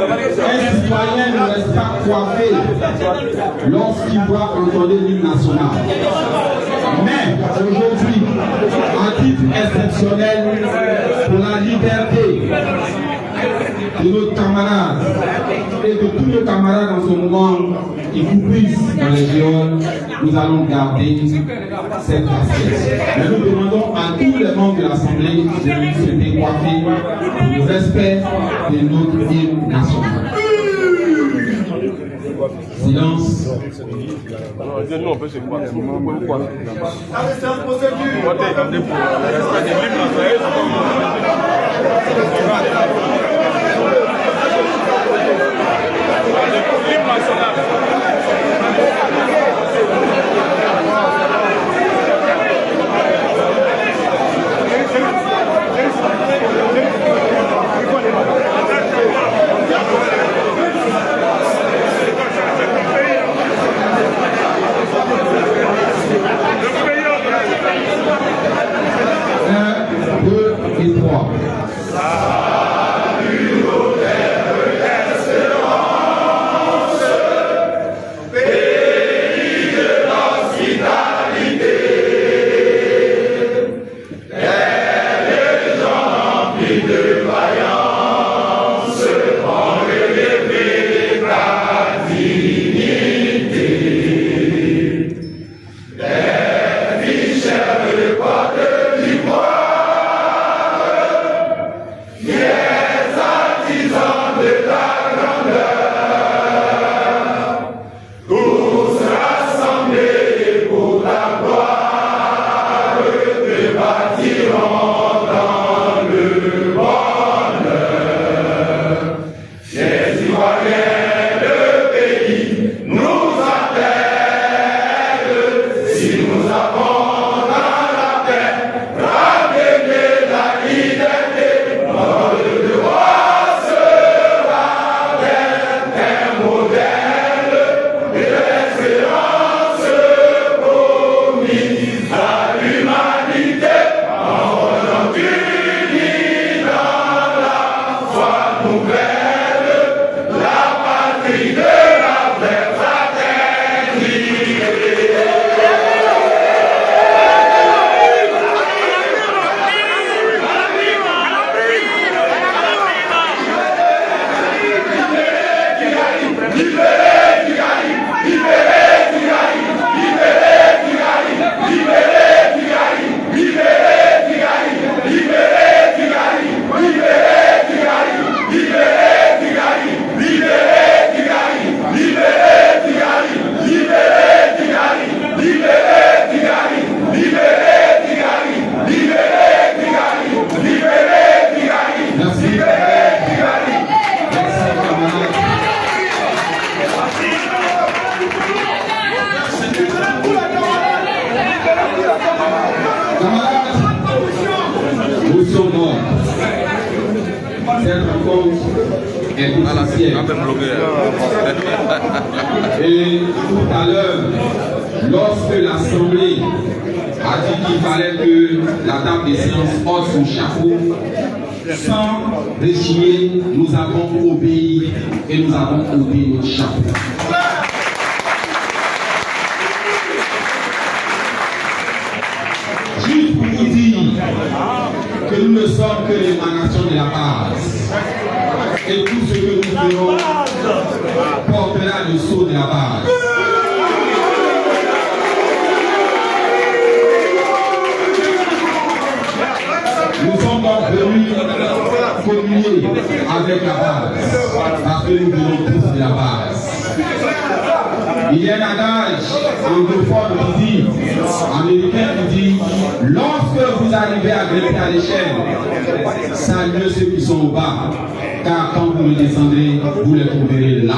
Un citoyen ne reste pas coiffé lorsqu'il voit entendre l'hymne national. Mais aujourd'hui, à titre exceptionnel, pour la liberté de nos camarades et de tous nos camarades en ce moment qui couplissent dans les géoles, nous allons garder cette casquette. Mais nous demandons à tous les membres de l'Assemblée de se décoiffer pour le respect de notre hymne national. Silence. Nous, on peut se croire. C'est un procédure. Et tout à l'heure, lorsque l'Assemblée a dit qu'il fallait que la table des séances ôte son chapeau, sans rechigner, nous avons obéi et nous avons ôté notre chapeau. Juste pour vous dire que nous ne sommes que l'émanation de la base. Et tout ce que nous ferons portera le sceau de la base. Nous sommes donc venus communier avec la base, parce que nous venons tous de la base. Il y a un adage anglophone qui dit, américain qui dit, lorsque vous arrivez à grimper à l'échelle, saluez ceux qui sont au bas, car quand vous le descendrez, vous les trouverez là.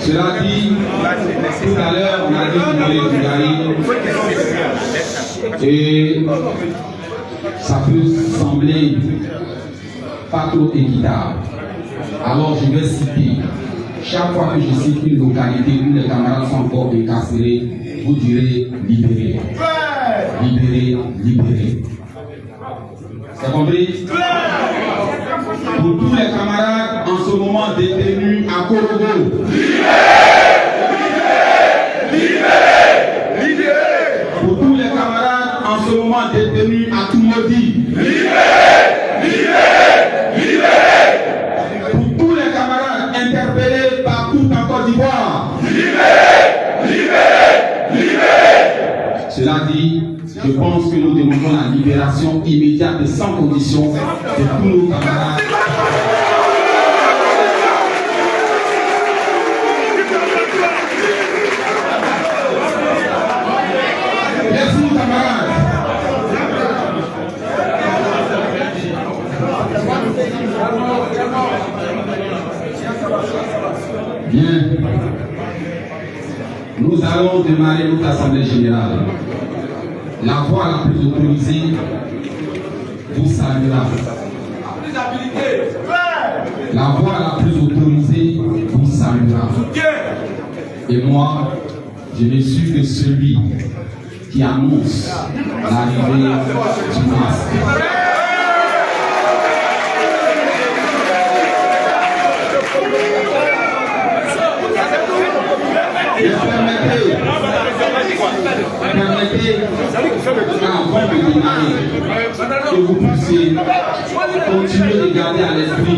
Cela dit, tout à l'heure, on a dit qu'il fallait du gagner. Et ça peut sembler pas trop équitable. Alors je vais citer, chaque fois que je cite une localité où les camarades sont encore incarcérés, vous direz libéré, libéré, libéré. C'est compris? Pour tous les camarades en ce moment détenus à Korogo. Pour tous les camarades en ce moment détenus à Tumodi. Pour tous les camarades interpellés partout en Côte d'Ivoire. Cela dit, je pense que nous demandons la libération immédiate et sans condition de tous nos camarades. Merci, camarades. Bien. Nous allons démarrer notre assemblée générale. La voix la plus autorisée vous saluera. La voix la plus autorisée vous saluera. Et moi, je ne suis que celui qui annonce l'arrivée du masque. Permettez, avant de démarrer, que vous puissiez continuer de garder à l'esprit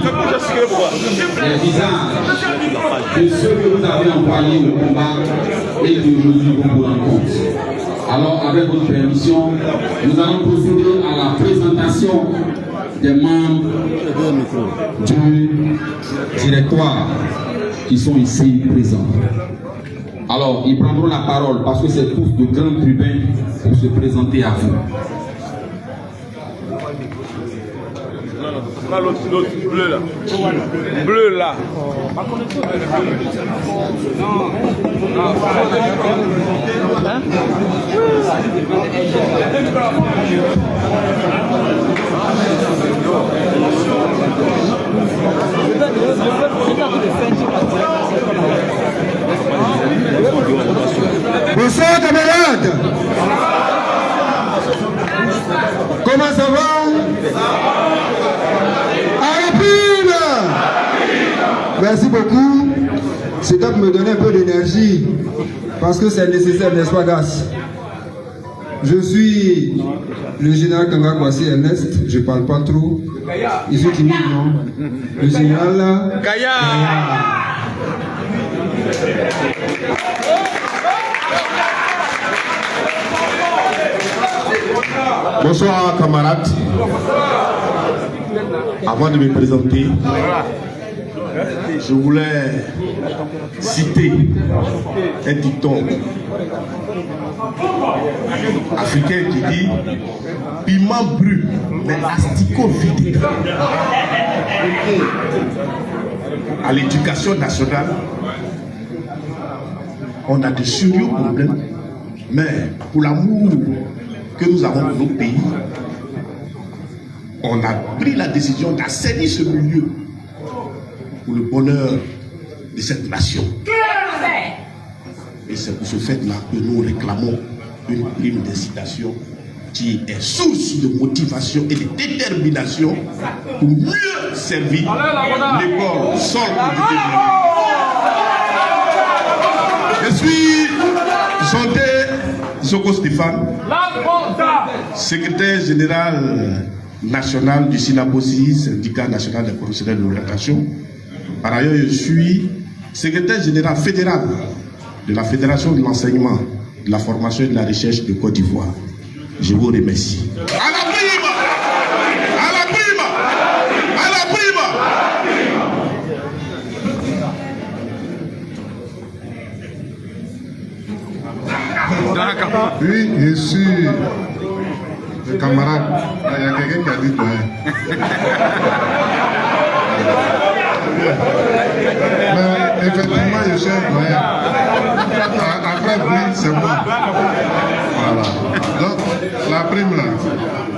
les visages de ceux que vous avez envoyés au combat et que aujourd'hui vous vous rendez compte. Alors, avec votre permission, nous allons procéder à la présentation des membres du directoire qui sont ici présents. Alors, ils prendront la parole parce que c'est tous de grands tribuns pour se présenter à vous. L'autre bleu là. Bleu là. Bonsoir camarades. Comment ça va? Arapine. Merci beaucoup. C'est donc me donner un peu d'énergie parce que c'est nécessaire, n'est-ce pas, Gas? Je suis le général Kanga Kwasi Ernest, je parle pas trop. Je suis timide, non? Le général là. Kaya. Bonsoir camarades. Avant de me présenter, je voulais citer un dicton africain qui dit piment brûle, mais asticot vide. À l'éducation nationale, on a de sérieux problèmes, mais pour l'amour que nous avons pour notre pays, on a pris la décision d'assainir ce milieu pour le bonheur de cette nation. Et c'est pour ce fait-là que nous réclamons une prime d'incitation qui est source de motivation et de détermination pour mieux servir l'école sol pour le développement. Je suis Sondé Soko Stéphane, secrétaire général national du SINAPOSI, syndicat national des professionnels de l'orientation. Par ailleurs, je suis secrétaire général fédéral de la Fédération de l'enseignement, de la formation et de la recherche de Côte d'Ivoire. Je vous remercie. À la prime! À la prime! À la prime! Oui, je suis le camarade. Il y a quelqu'un qui a dit toi. Mais effectivement, je suis un doyen. Après prime, c'est moi. Voilà. Donc, la prime là,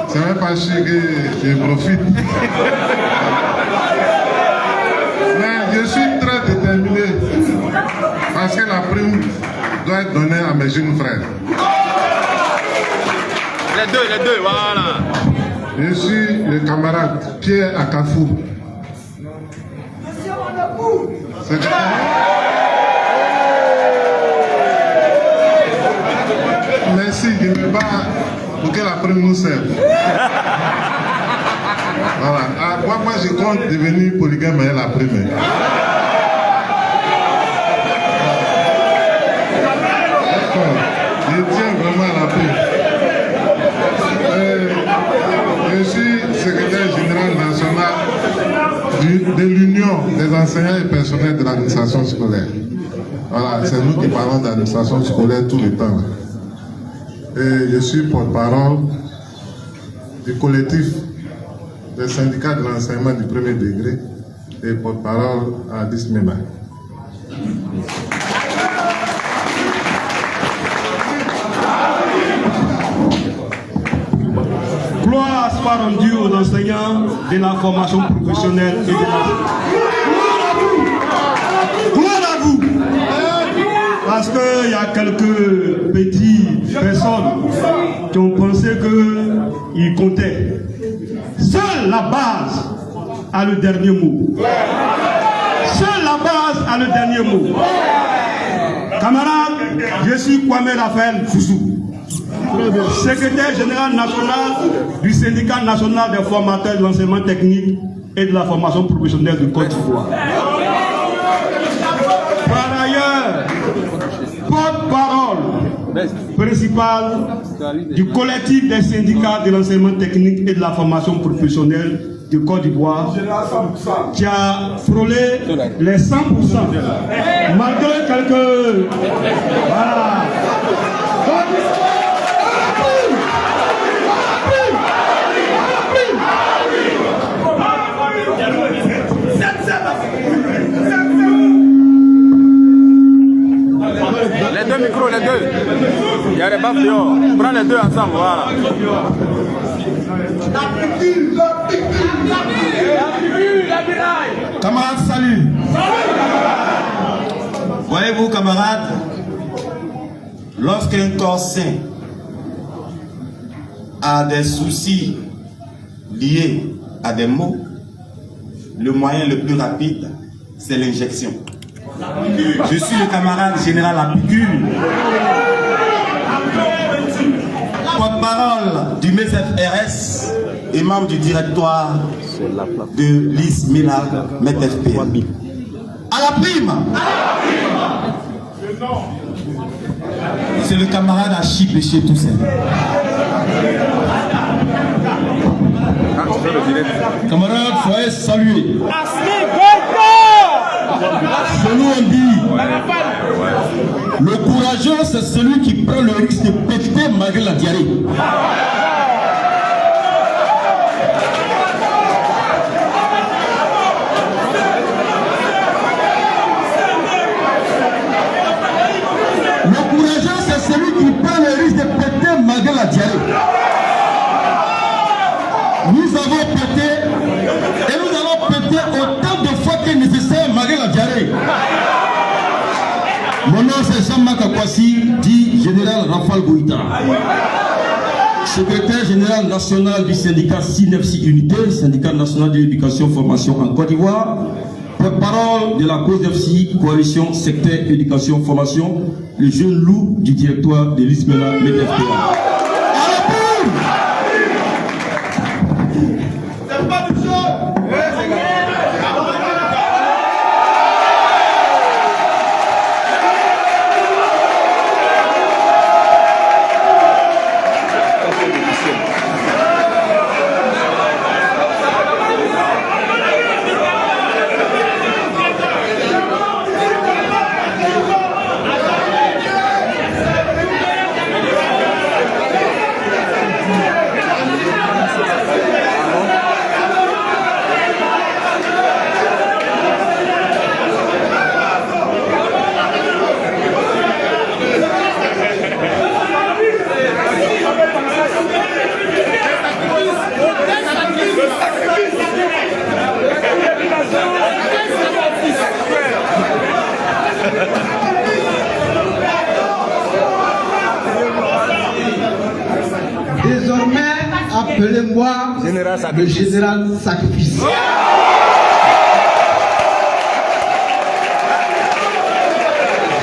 c'est même pas sûr que je profite. Mais je suis très déterminé parce que la prime doit être donnée à mes jeunes frères. Les deux, voilà. Je suis le camarade Pierre Akafou. Merci de me battre pour que la prime nous serve. Voilà. Ah, moi, je compte devenir polygame et la prime. Je tiens vraiment à la prime. Je suis secrétaire général national de l'Union des enseignants et personnels de l'administration scolaire. Voilà, c'est nous qui parlons d'administration scolaire tout le temps. Et je suis porte-parole du collectif des syndicats de l'enseignement du premier degré et porte-parole à Dismema. Gloire soit rendue aux enseignants de la formation professionnelle et de la... Gloire à vous! Parce qu'il y a quelques petites personnes qui ont pensé qu'ils comptaient. Seule la base a le dernier mot. Seule la base a le dernier mot. Camarades, je suis Kwame Raphaël Fousou, secrétaire général national du syndicat national des formateurs de l'enseignement technique et de la formation professionnelle du Côte d'Ivoire. Par ailleurs, porte-parole principale du collectif des syndicats de l'enseignement technique et de la formation professionnelle du Côte d'Ivoire, qui a frôlé les 100%, malgré quelques... Voilà. Les deux micros, les deux. Il y a les baffes dehors. Prends les deux ensemble, voilà. Camarades, salut. Voyez-vous, camarades, lorsqu'un corps sain a des soucis liés à des maux, le moyen le plus rapide, c'est l'injection. Je suis le camarade général à piqûre, porte-parole du MESFRS et membre du directoire de l'ISMILA METFP. À la prime! C'est le camarade à Chipéché Toussaint. Camarades, soyez salués. Chez nous on dit, le courageux c'est celui qui prend le risque de péter malgré la diarrhée. Le courageux c'est celui qui prend le risque de péter malgré la diarrhée. Nous avons pété et nous allons péter autant de fois que nécessaire malgré la diarrhée. Mon nom c'est Jean-Marc Akwasi, dit général Rafal Goïta, secrétaire général national du syndicat SINEFSI Unité, syndicat national de l'éducation formation en Côte d'Ivoire, porte-parole de la COSEFSI, coalition secteur éducation formation, le jeune loup du directoire de l'ISMELA METFPA. quoi? Le général sacrifice.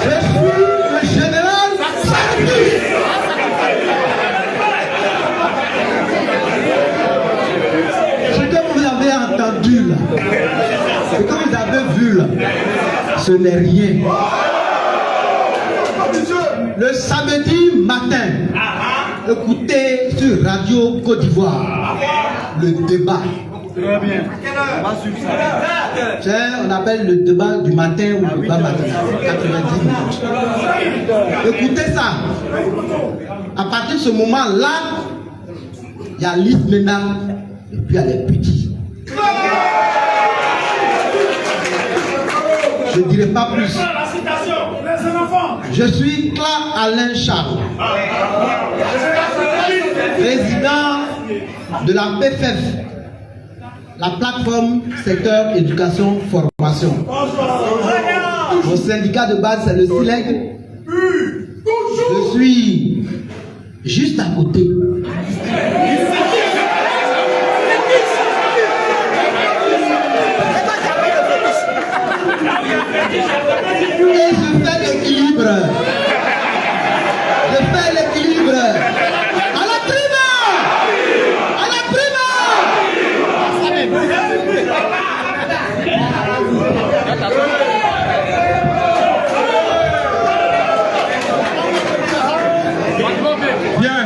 Je suis le général sacrifice. Ce que vous avez entendu là, ce que vous avez vu là, ce n'est rien. Le samedi matin, écoutez sur Radio Côte d'Ivoire le débat. Très bien. On appelle le débat du matin ou le débat matin, 90 minutes. Écoutez ça. À partir de ce moment-là, il y a Lise Mena et puis il y a les petits. Je ne dirai pas plus. Je suis Claude Alain Charles, président de la PFF, la plateforme secteur éducation formation. Mon syndicat de base c'est le SILEG. Je suis juste à côté. Et je fais l'équilibre. Je fais l'équilibre. À la prime! À la prime! Bien.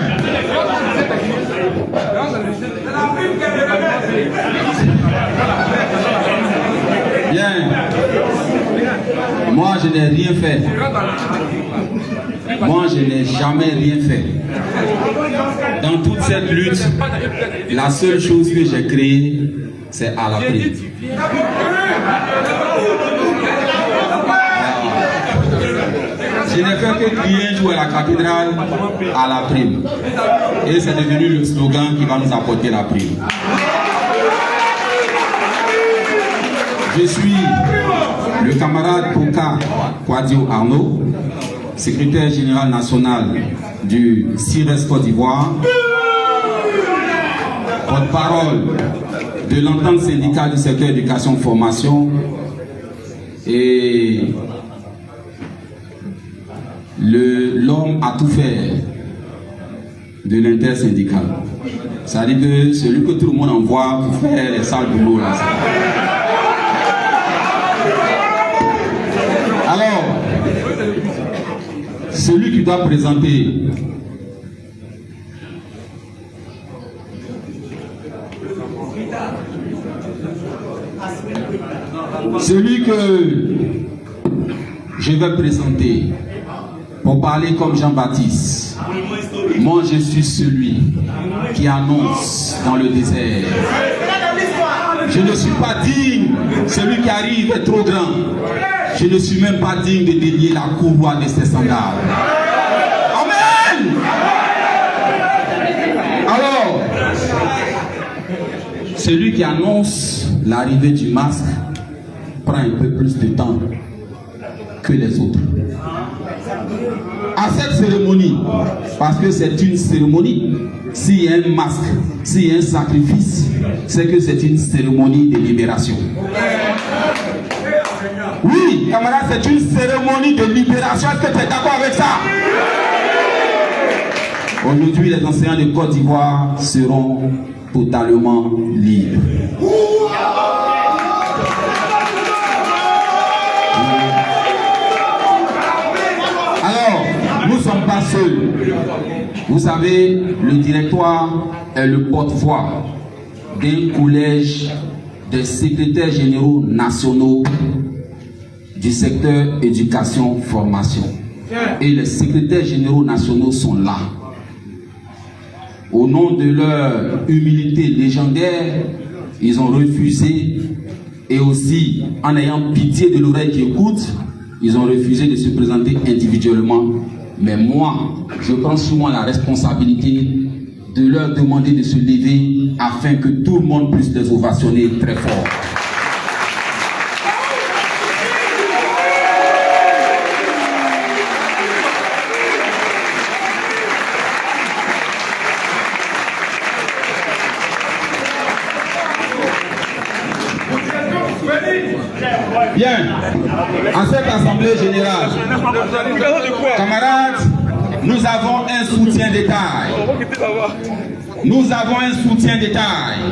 Bien. Moi, je n'ai rien fait. Moi, je n'ai jamais rien fait. Dans toute cette lutte, la seule chose que j'ai créée, c'est à la prime. Je n'ai fait que crier un jour à la cathédrale à la prime. Et c'est devenu le slogan qui va nous apporter la prime. Je suis le camarade Pouka Kouadio Arnaud, secrétaire général national du CIRES Côte d'Ivoire, porte-parole de l'entente syndicale du secteur éducation-formation et l'homme à tout faire de l'intersyndical. Ça veut dire que celui que tout le monde envoie pour faire les sales boulots là. Alors, celui qui doit présenter celui que je vais présenter pour parler comme Jean-Baptiste. Moi, je suis celui qui annonce dans le désert. Je ne suis pas digne. Celui qui arrive est trop grand. Je ne suis même pas digne de délier la courroie de ses sandales. Amen. Alors, celui qui annonce l'arrivée du masque prend un peu plus de temps que les autres. À cette cérémonie, parce que c'est une cérémonie, s'il y a un masque, s'il y a un sacrifice, c'est que c'est une cérémonie de libération. Oui, camarade, c'est une cérémonie de libération. Est-ce que tu es d'accord avec ça? Aujourd'hui, les enseignants de Côte d'Ivoire seront totalement libres. Alors, nous ne sommes pas seuls. Vous savez, le directoire est le porte-voix d'un collège des secrétaires généraux nationaux du secteur éducation-formation. Et les secrétaires généraux nationaux sont là. Au nom de leur humilité légendaire, ils ont refusé, et aussi en ayant pitié de l'oreille qui écoute, ils ont refusé de se présenter individuellement. Mais moi, je prends sur moi la responsabilité de leur demander de se lever afin que tout le monde puisse les ovationner très fort. Bien, à cette assemblée générale, camarades, nous avons un soutien de taille. Nous avons un soutien de taille.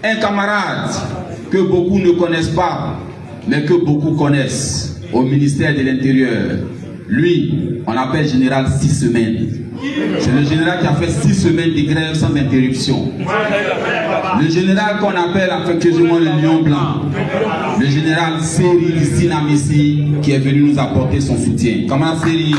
Un camarade que beaucoup ne connaissent pas, mais que beaucoup connaissent au ministère de l'Intérieur. Lui, on l'appelle général 6 semaines. C'est le général qui a fait 6 semaines de grève sans interruption. Le général qu'on appelle affectueusement le lion blanc. Le général Seri Sinamissi qui est venu nous apporter son soutien. Camarade Seri.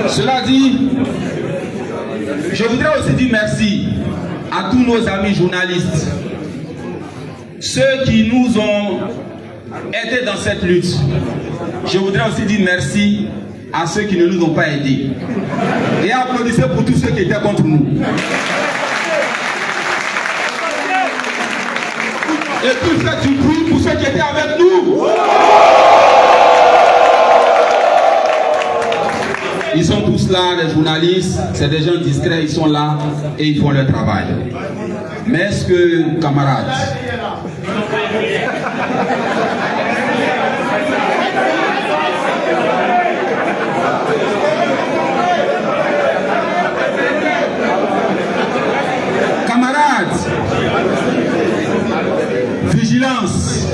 Cela dit, je voudrais aussi dire merci à tous nos amis journalistes, ceux qui nous ont aidés dans cette lutte. Je voudrais aussi dire merci à ceux qui ne nous ont pas aidés. Et applaudissez pour tous ceux qui étaient contre nous. Et puis faites du bruit pour ceux qui étaient avec nous. Ils sont tous là, les journalistes, c'est des gens discrets, ils sont là et ils font leur travail. Mais est-ce que, camarades, vigilance,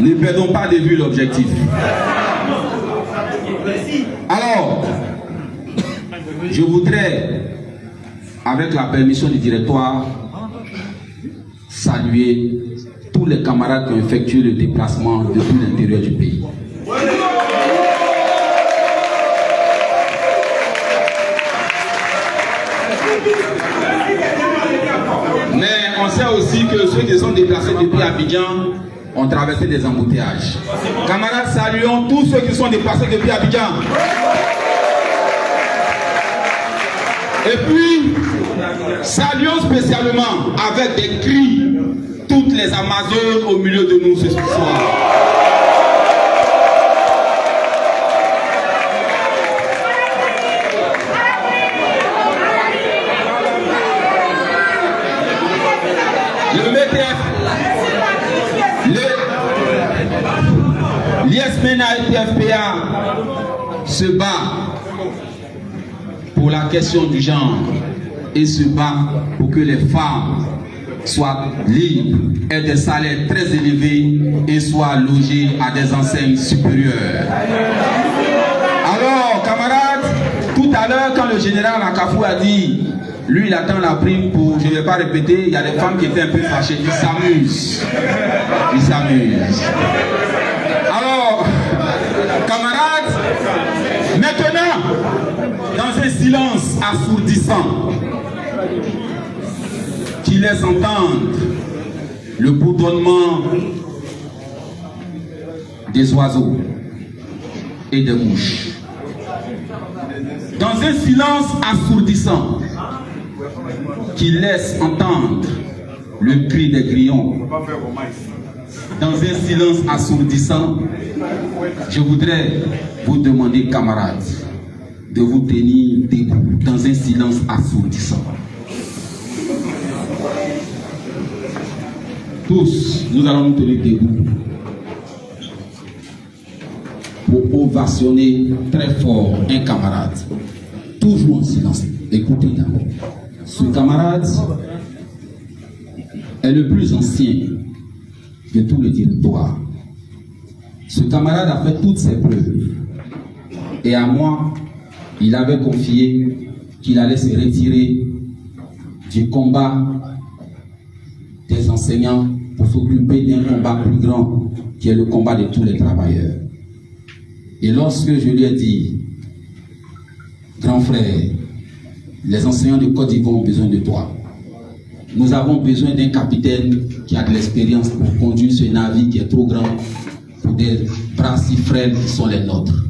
ne perdons pas de vue l'objectif. Alors, je voudrais, avec la permission du directoire, saluer tous les camarades qui ont effectué le déplacement depuis l'intérieur du pays. Mais on sait aussi que ceux qui sont déplacés depuis Abidjan ont traversé des embouteillages. Camarades, saluons tous ceux qui sont déplacés depuis Abidjan. Et puis, saluons spécialement avec des cris toutes les Amazones au milieu de nous ce soir. L'ISMENA et TFPA se bat pour la question du genre et se bat pour que les femmes soient libres, aient des salaires très élevés et soient logées à des enseignes supérieures. Alors, camarades, tout à l'heure, quand le général Akafou a dit, lui, il attend la prime pour, je ne vais pas répéter, il y a des femmes qui étaient un peu fâchées, ils s'amusent. Ils s'amusent. Alors, camarades, maintenant, dans un silence assourdissant qui laisse entendre le bourdonnement des oiseaux et des mouches, dans un silence assourdissant qui laisse entendre le cri des grillons, dans un silence assourdissant, je voudrais vous demander, camarades, de vous tenir debout dans un silence assourdissant. Tous, nous allons nous tenir debout pour ovationner très fort un camarade. Toujours en silence. Écoutez d'abord. Ce camarade est le plus ancien de tout le directoire. Ce camarade a fait toutes ses preuves. Et à moi, il avait confié qu'il allait se retirer du combat des enseignants pour s'occuper d'un combat plus grand, qui est le combat de tous les travailleurs. Et lorsque je lui ai dit, grand frère, les enseignants de Côte d'Ivoire ont besoin de toi. Nous avons besoin d'un capitaine qui a de l'expérience pour conduire ce navire qui est trop grand pour des bras si frêles qui sont les nôtres.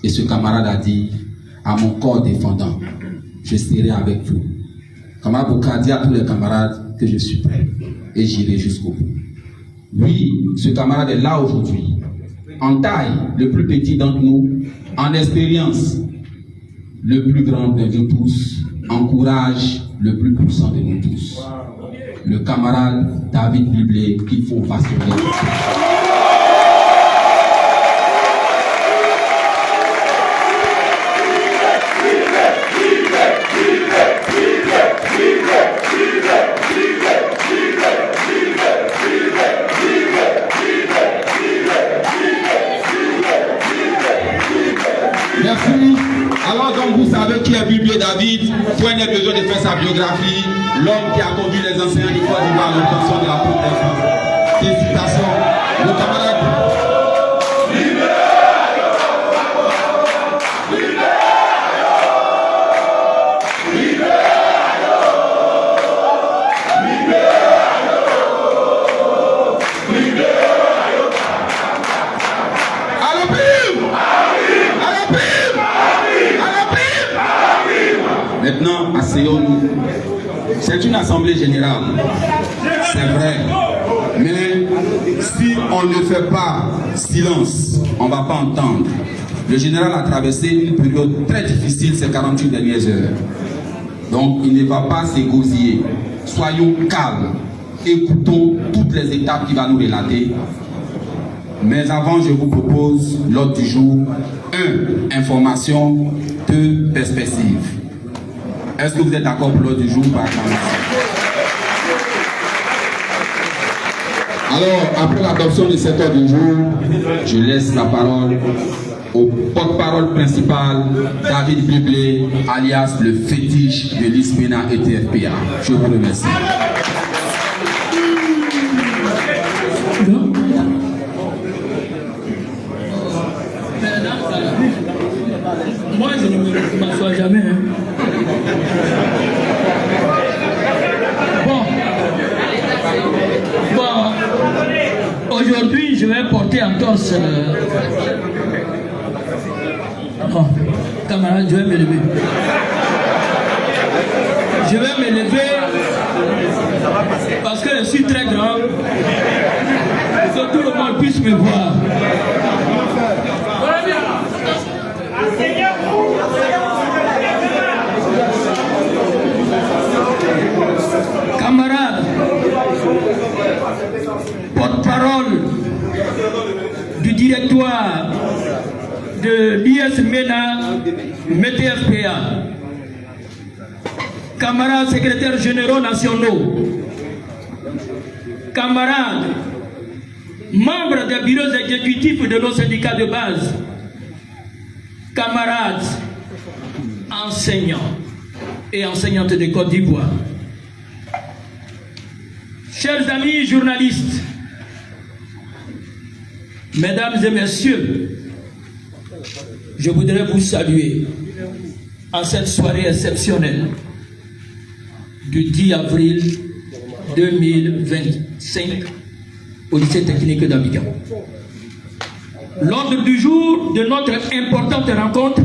Et ce camarade a dit, à mon corps défendant, je serai avec vous. Camarade Bouka dit à tous les camarades que je suis prêt et j'irai jusqu'au bout. Oui, ce camarade est là aujourd'hui, en taille, le plus petit d'entre nous, en expérience, le plus grand de nous tous, encourage le plus puissant de nous tous, le camarade David Biblé, qu'il faut façonner. Merci. Alors donc vous savez qui est Biblé David. Point n'est besoin de faire sa biographie. L'homme qui a conduit les enseignants du Côte d'Ivoire à l'obtention de la Coupe des femmes. Félicitations, le camarade. Maintenant, asseyons-nous. C'est une assemblée générale. C'est vrai. Mais si on ne fait pas silence, on ne va pas entendre. Le général a traversé une période très difficile ces 48 dernières heures. Donc, il ne va pas s'égosiller. Soyons calmes. Écoutons toutes les étapes qu'il va nous relater. Mais avant, je vous propose l'ordre du jour. 1. Information. 2. Perspective. Est-ce que vous êtes d'accord pour l'ordre du jour par acclamation? Alors, après l'adoption de cet ordre du jour, je laisse la parole au porte-parole principal, David Biblé, alias le fétiche de l'ISMENA et TFPA. Je vous remercie. Moi, je ne m'assois jamais. Hein. Bon, aujourd'hui, je vais porter en torse. Oh, camarade, je vais me lever. Je vais me lever parce que je suis très grand. Il faut que tout le monde puisse me voir. Camarades, porte-parole du directoire de l'ISMENA METFPA, camarades secrétaires généraux nationaux, camarades, membres des bureaux exécutifs de nos syndicats de base, camarades, enseignants et enseignantes de Côte d'Ivoire, chers amis journalistes, mesdames et messieurs, je voudrais vous saluer en cette soirée exceptionnelle du 10 avril 2025 au lycée technique d'Abidjan. L'ordre du jour de notre importante rencontre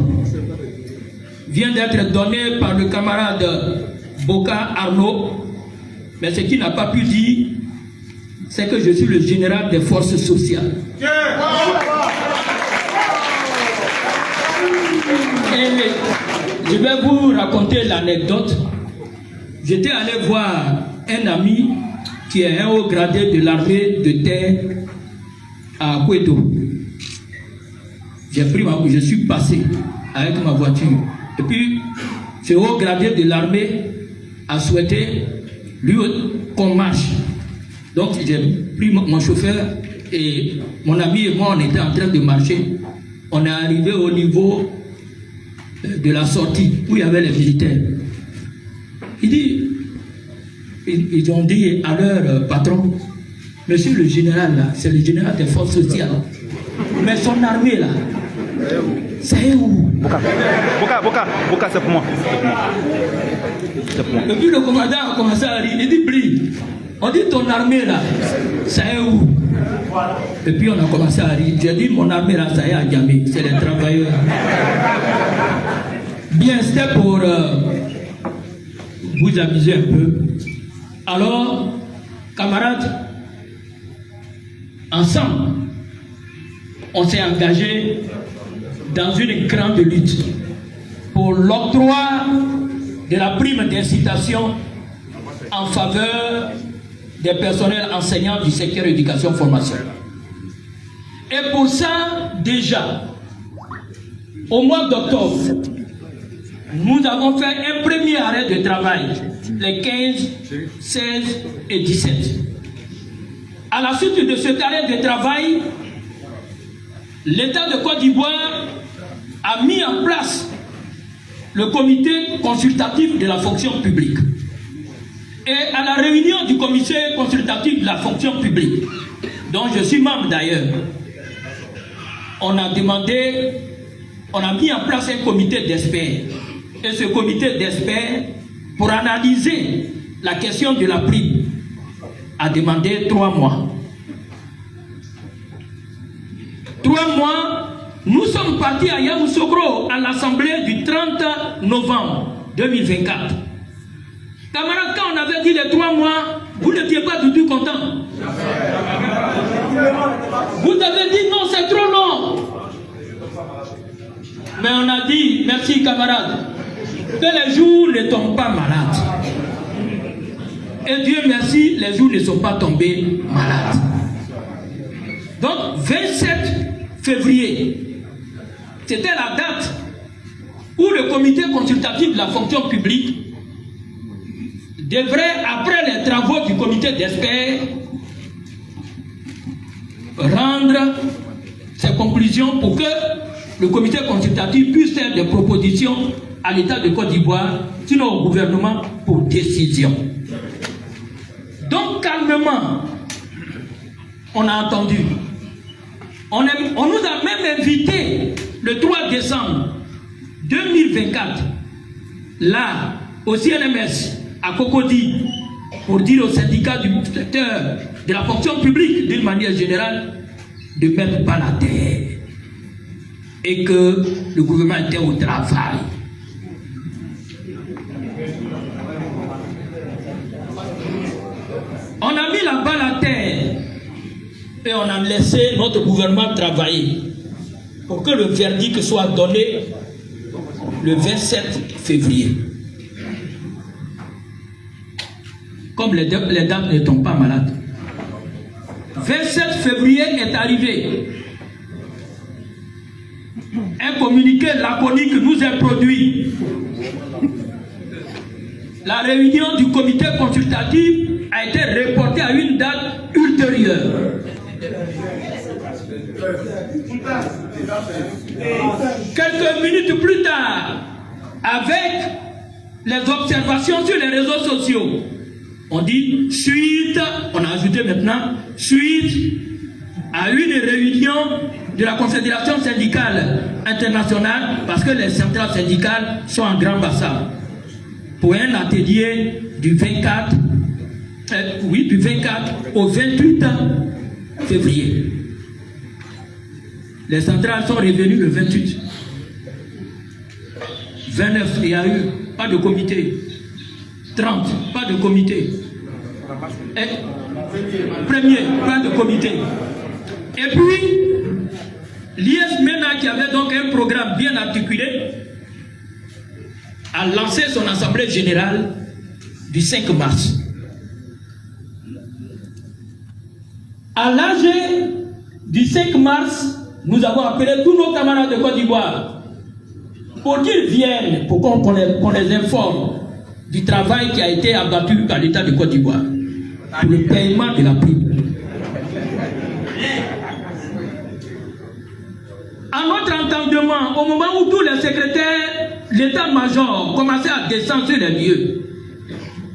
vient d'être donné par le camarade Boka Arnaud, mais ce qu'il n'a pas pu dire, c'est que je suis le général des forces sociales. Et je vais vous raconter l'anecdote. J'étais allé voir un ami qui est un haut gradé de l'armée de terre à Koueto. Je suis passé avec ma voiture. Et puis, ce haut gradé de l'armée a souhaité lui qu'on marche. Donc, j'ai pris mon chauffeur et mon ami et moi, on était en train de marcher. On est arrivé au niveau de la sortie où il y avait les militaires. Ils ont dit à leur patron, monsieur le général, là, c'est le général des forces sociales. Mais son armée, là, c'est où? Boka, c'est pour moi. Et puis le commandant a commencé à rire. Il dit, Bri, on dit ton armée, là, c'est où? Et puis on a commencé à rire. J'ai dit, mon armée, là, ça y est à Djamé. C'est les travailleurs. Bien, c'était pour vous amuser un peu. Alors, camarades, ensemble, on s'est engagé dans une grande lutte pour pour l'octroi de la prime d'incitation en faveur des personnels enseignants du secteur éducation-formation. Et pour ça, déjà, au mois d'octobre, nous avons fait un premier arrêt de travail, les 15, 16 et 17. À la suite de ce arrêt de travail, l'État de Côte d'Ivoire a mis en place le comité consultatif de la fonction publique. Et à la réunion du comité consultatif de la fonction publique, dont je suis membre d'ailleurs, on a mis en place un comité d'experts. Et ce comité d'experts, pour analyser la question de la prime, a demandé 3 mois. 3 mois, nous sommes partis à Yamoussoukro à l'Assemblée du 30 novembre 2024. Camarades, quand on avait dit les 3 mois, vous n'étiez pas du tout contents. Vous avez dit non, c'est trop long. Mais on a dit, merci camarades, que les jours ne tombent pas malades. Et Dieu merci, les jours ne sont pas tombés malades. Donc, 27 février, c'était la date où le comité consultatif de la fonction publique devrait, après les travaux du comité d'experts, rendre ses conclusions pour que le comité consultatif puisse faire des propositions à l'État de Côte d'Ivoire, sinon au gouvernement, pour décision. Donc, calmement, on a entendu. On nous a même invité le 3 décembre 2024, là, au CNMS, à Cocody, pour dire au syndicat du secteur de la fonction publique, d'une manière générale, de ne mettre pas la terre. Et que le gouvernement était au travail. On a mis la balle à terre et on a laissé notre gouvernement travailler pour que le verdict soit donné le 27 février. Comme les dames ne tombent pas malades. 27 février est arrivé. Un communiqué laconique nous est produit. La réunion du comité consultatif a été reportée à une date ultérieure. Quelques minutes plus tard, avec les observations sur les réseaux sociaux, on dit suite, on a ajouté maintenant, suite à une réunion de la Confédération syndicale internationale, parce que les centrales syndicales sont en Grand Bassam, pour un atelier du 24 au 28 février. Les centrales sont revenues le 28. 29, il n'y a eu pas de comité. 30, pas de comité. Premier, pas de comité. Et puis, l'IS MENA, qui avait donc un programme bien articulé, a lancé son assemblée générale du 5 mars. À l'âge du 5 mars, nous avons appelé tous nos camarades de Côte d'Ivoire pour qu'ils viennent, pour qu'on les informe du travail qui a été abattu par l'État de Côte d'Ivoire pour le paiement de la prime. À notre entendement, au moment où tous les secrétaires, l'état-major commençait à descendre sur les lieux,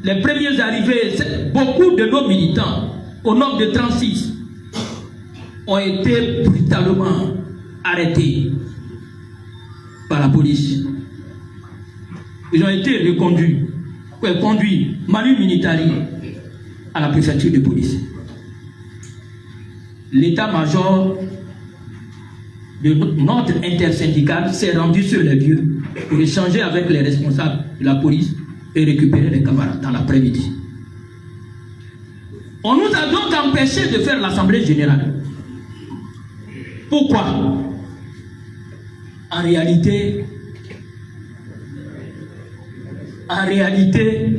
les premiers arrivés, beaucoup de nos militants, au nombre de 36, ont été brutalement arrêtés par la police. Ils ont été conduits manu militari à la préfecture de police. L'état-major de notre intersyndical s'est rendu sur les lieux pour échanger avec les responsables de la police et récupérer les camarades dans l'après-midi. On nous a donc empêchés de faire l'assemblée générale. Pourquoi? En réalité, En réalité, il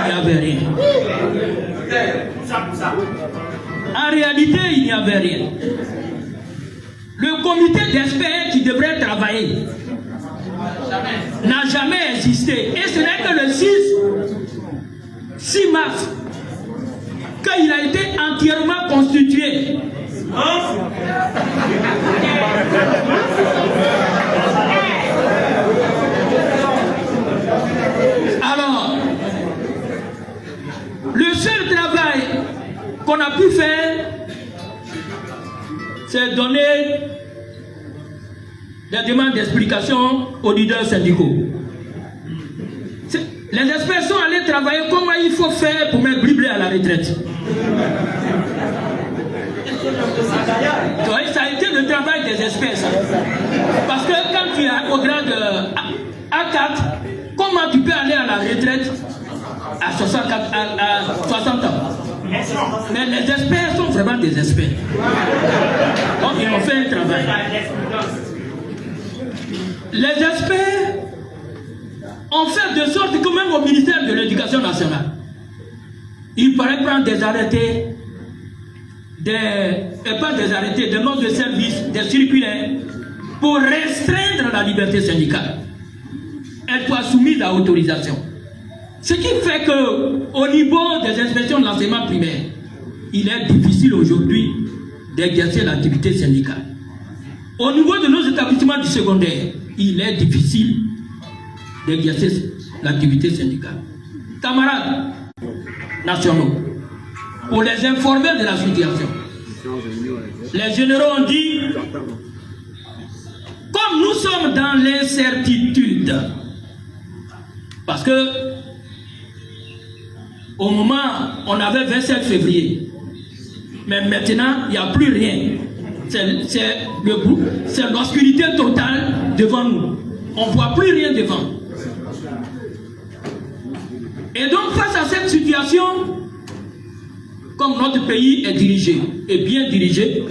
n'y avait rien. En réalité, il n'y avait rien. Le comité d'experts qui devrait travailler n'a jamais existé. Et ce n'est que le 6 mars qu'il a été entièrement constitué. Alors, le seul travail qu'on a pu faire, c'est donner des demandes d'explication aux leaders syndicaux. Les experts sont allés travailler comment il faut faire pour mettre Bible à la retraite. Ça a été le travail des experts, ça. Parce que quand tu es au grade A4, comment tu peux aller à la retraite à 60 ans? Mais les experts sont vraiment des experts. Donc ils ont fait un travail. Les experts ont fait de sorte que même au ministère de l'Éducation nationale, il paraît prendre des arrêtés, des notes de service, des circulaires, pour restreindre la liberté syndicale. Elle soit soumise à autorisation. Ce qui fait qu'au niveau des inspections de l'enseignement primaire, il est difficile aujourd'hui d'exercer l'activité syndicale. Au niveau de nos établissements du secondaire, il est difficile d'exercer l'activité syndicale. Camarades nationaux, pour les informer de la situation, les généraux ont dit, comme nous sommes dans l'incertitude, parce que au moment, on avait 27 février, mais maintenant, il n'y a plus rien. C'est l'obscurité totale devant nous. On ne voit plus rien devant. Et donc, face à cette situation, comme notre pays est dirigé, et bien dirigé,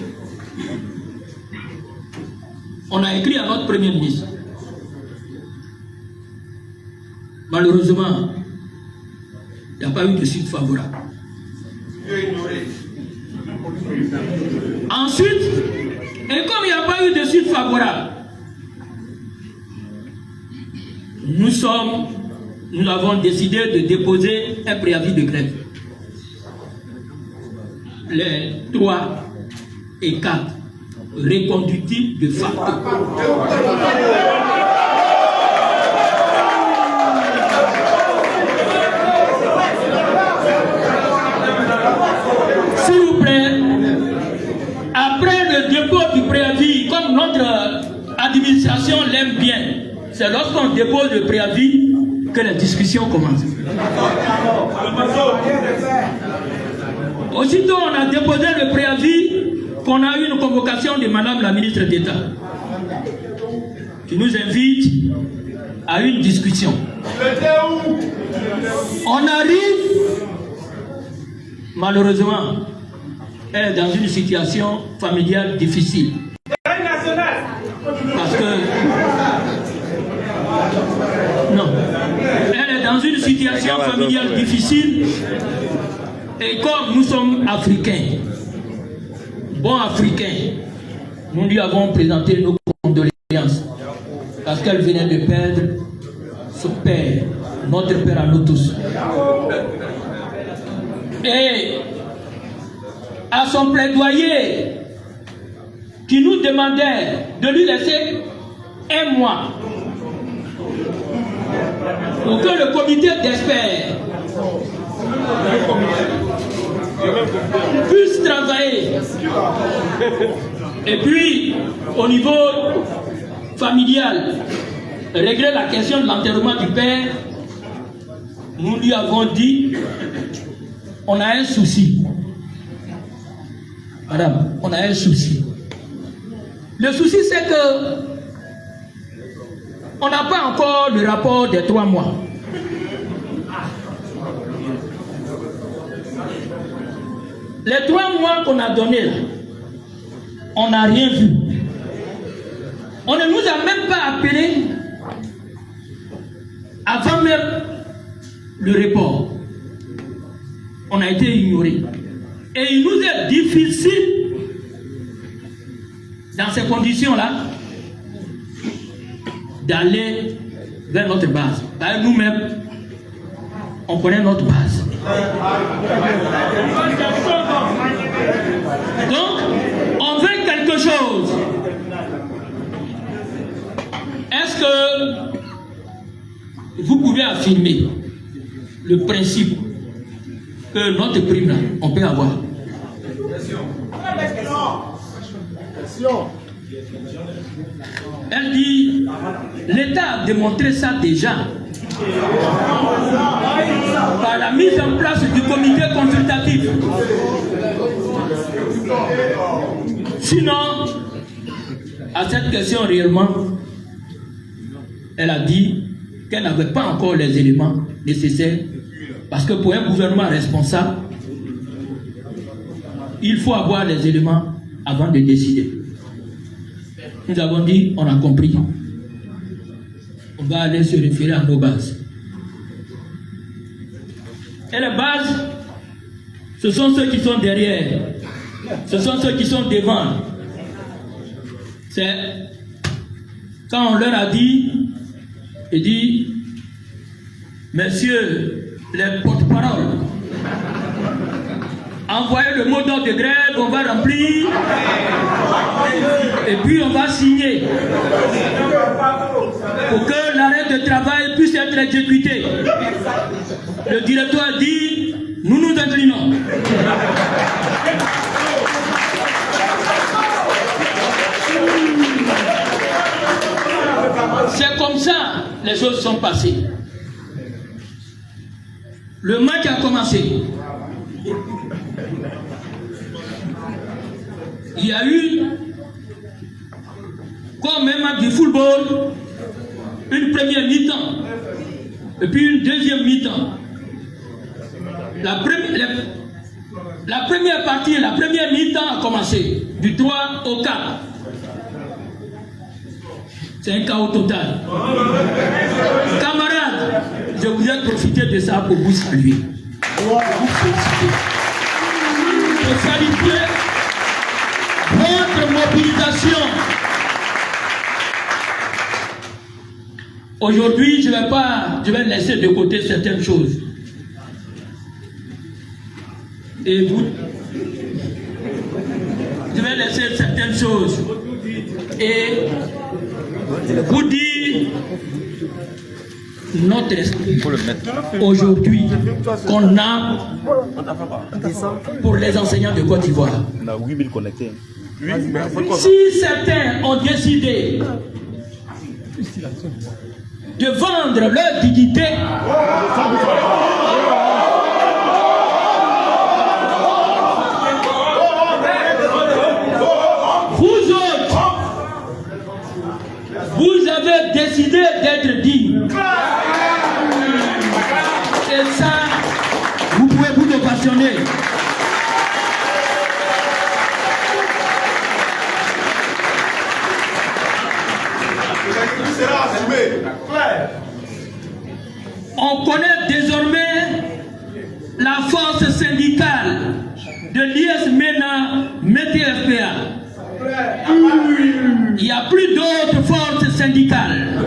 on a écrit à notre Premier ministre. Malheureusement, il n'y a pas eu de suite favorable. Ensuite, et comme il n'y a pas eu de suite favorable, nous avons décidé de déposer un préavis de grève. Les 3 et 4 reconductibles de facto. S'il vous plaît, après le dépôt du préavis, comme notre administration l'aime bien, c'est lorsqu'on dépose le préavis que les discussions commencent. Aussitôt on a déposé le préavis, qu'on a eu une convocation de Madame la ministre d'État qui nous invite à une discussion. On arrive, malheureusement, elle est dans une situation familiale difficile. Parce que non, elle est dans une situation familiale difficile. Et comme nous sommes africains, bons africains, nous lui avons présenté nos condoléances parce qu'elle venait de perdre son père, notre père à nous tous. Et à son plaidoyer qui nous demandait de lui laisser un mois pour que le comité d'experts puisse travailler. Et puis, au niveau familial, régler la question de l'enterrement du père, nous lui avons dit, on a un souci. Madame, on a un souci. Le souci, c'est que on n'a pas encore le rapport des 3 mois. Les 3 mois qu'on a donnés, on n'a rien vu. On ne nous a même pas appelés avant même le report. On a été ignorés. Et il nous est difficile, dans ces conditions-là, d'aller vers notre base. Nous-mêmes, on connaît notre base. Donc, on veut quelque chose. Est-ce que vous pouvez affirmer le principe que notre prime, là, on peut avoir? Elle dit, l'État a démontré ça déjà par la mise en place du comité consultatif. Sinon, à cette question réellement, elle a dit qu'elle n'avait pas encore les éléments nécessaires, parce que pour un gouvernement responsable, il faut avoir les éléments avant de décider. Nous avons dit, on a compris. On va aller se référer à nos bases. Et les bases, ce sont ceux qui sont derrière. Ce sont ceux qui sont devant. C'est quand on leur a dit, il dit, messieurs les porte-paroles, envoyez le mot d'ordre de grève, on va remplir, et puis on va signer pour que l'arrêt de travail puisse être exécuté. Le directeur dit, nous nous inclinons. C'est comme ça les choses sont passées. Le match a commencé. Il y a eu, comme un match de football, une première mi-temps et puis une deuxième mi-temps. La première partie, la première mi-temps a commencé du 3 au 4. C'est un chaos total. Camarades, je vous ai profité de ça pour vous saluer. Pour saluer votre mobilisation. Aujourd'hui, je vais laisser de côté certaines choses. Et vous, je vais laisser certaines choses. Et vous dire notre esprit aujourd'hui qu'on a pour les enseignants de Côte d'Ivoire. On a 8000 connectés. Si certains ont décidé de vendre leur dignité, vous autres, vous avez décidé d'être dignes. Et ça, vous pouvez vous passionner. On connaît désormais la force syndicale de l'IS-MENA-METI-FPA. Il n'y a plus d'autres forces syndicales.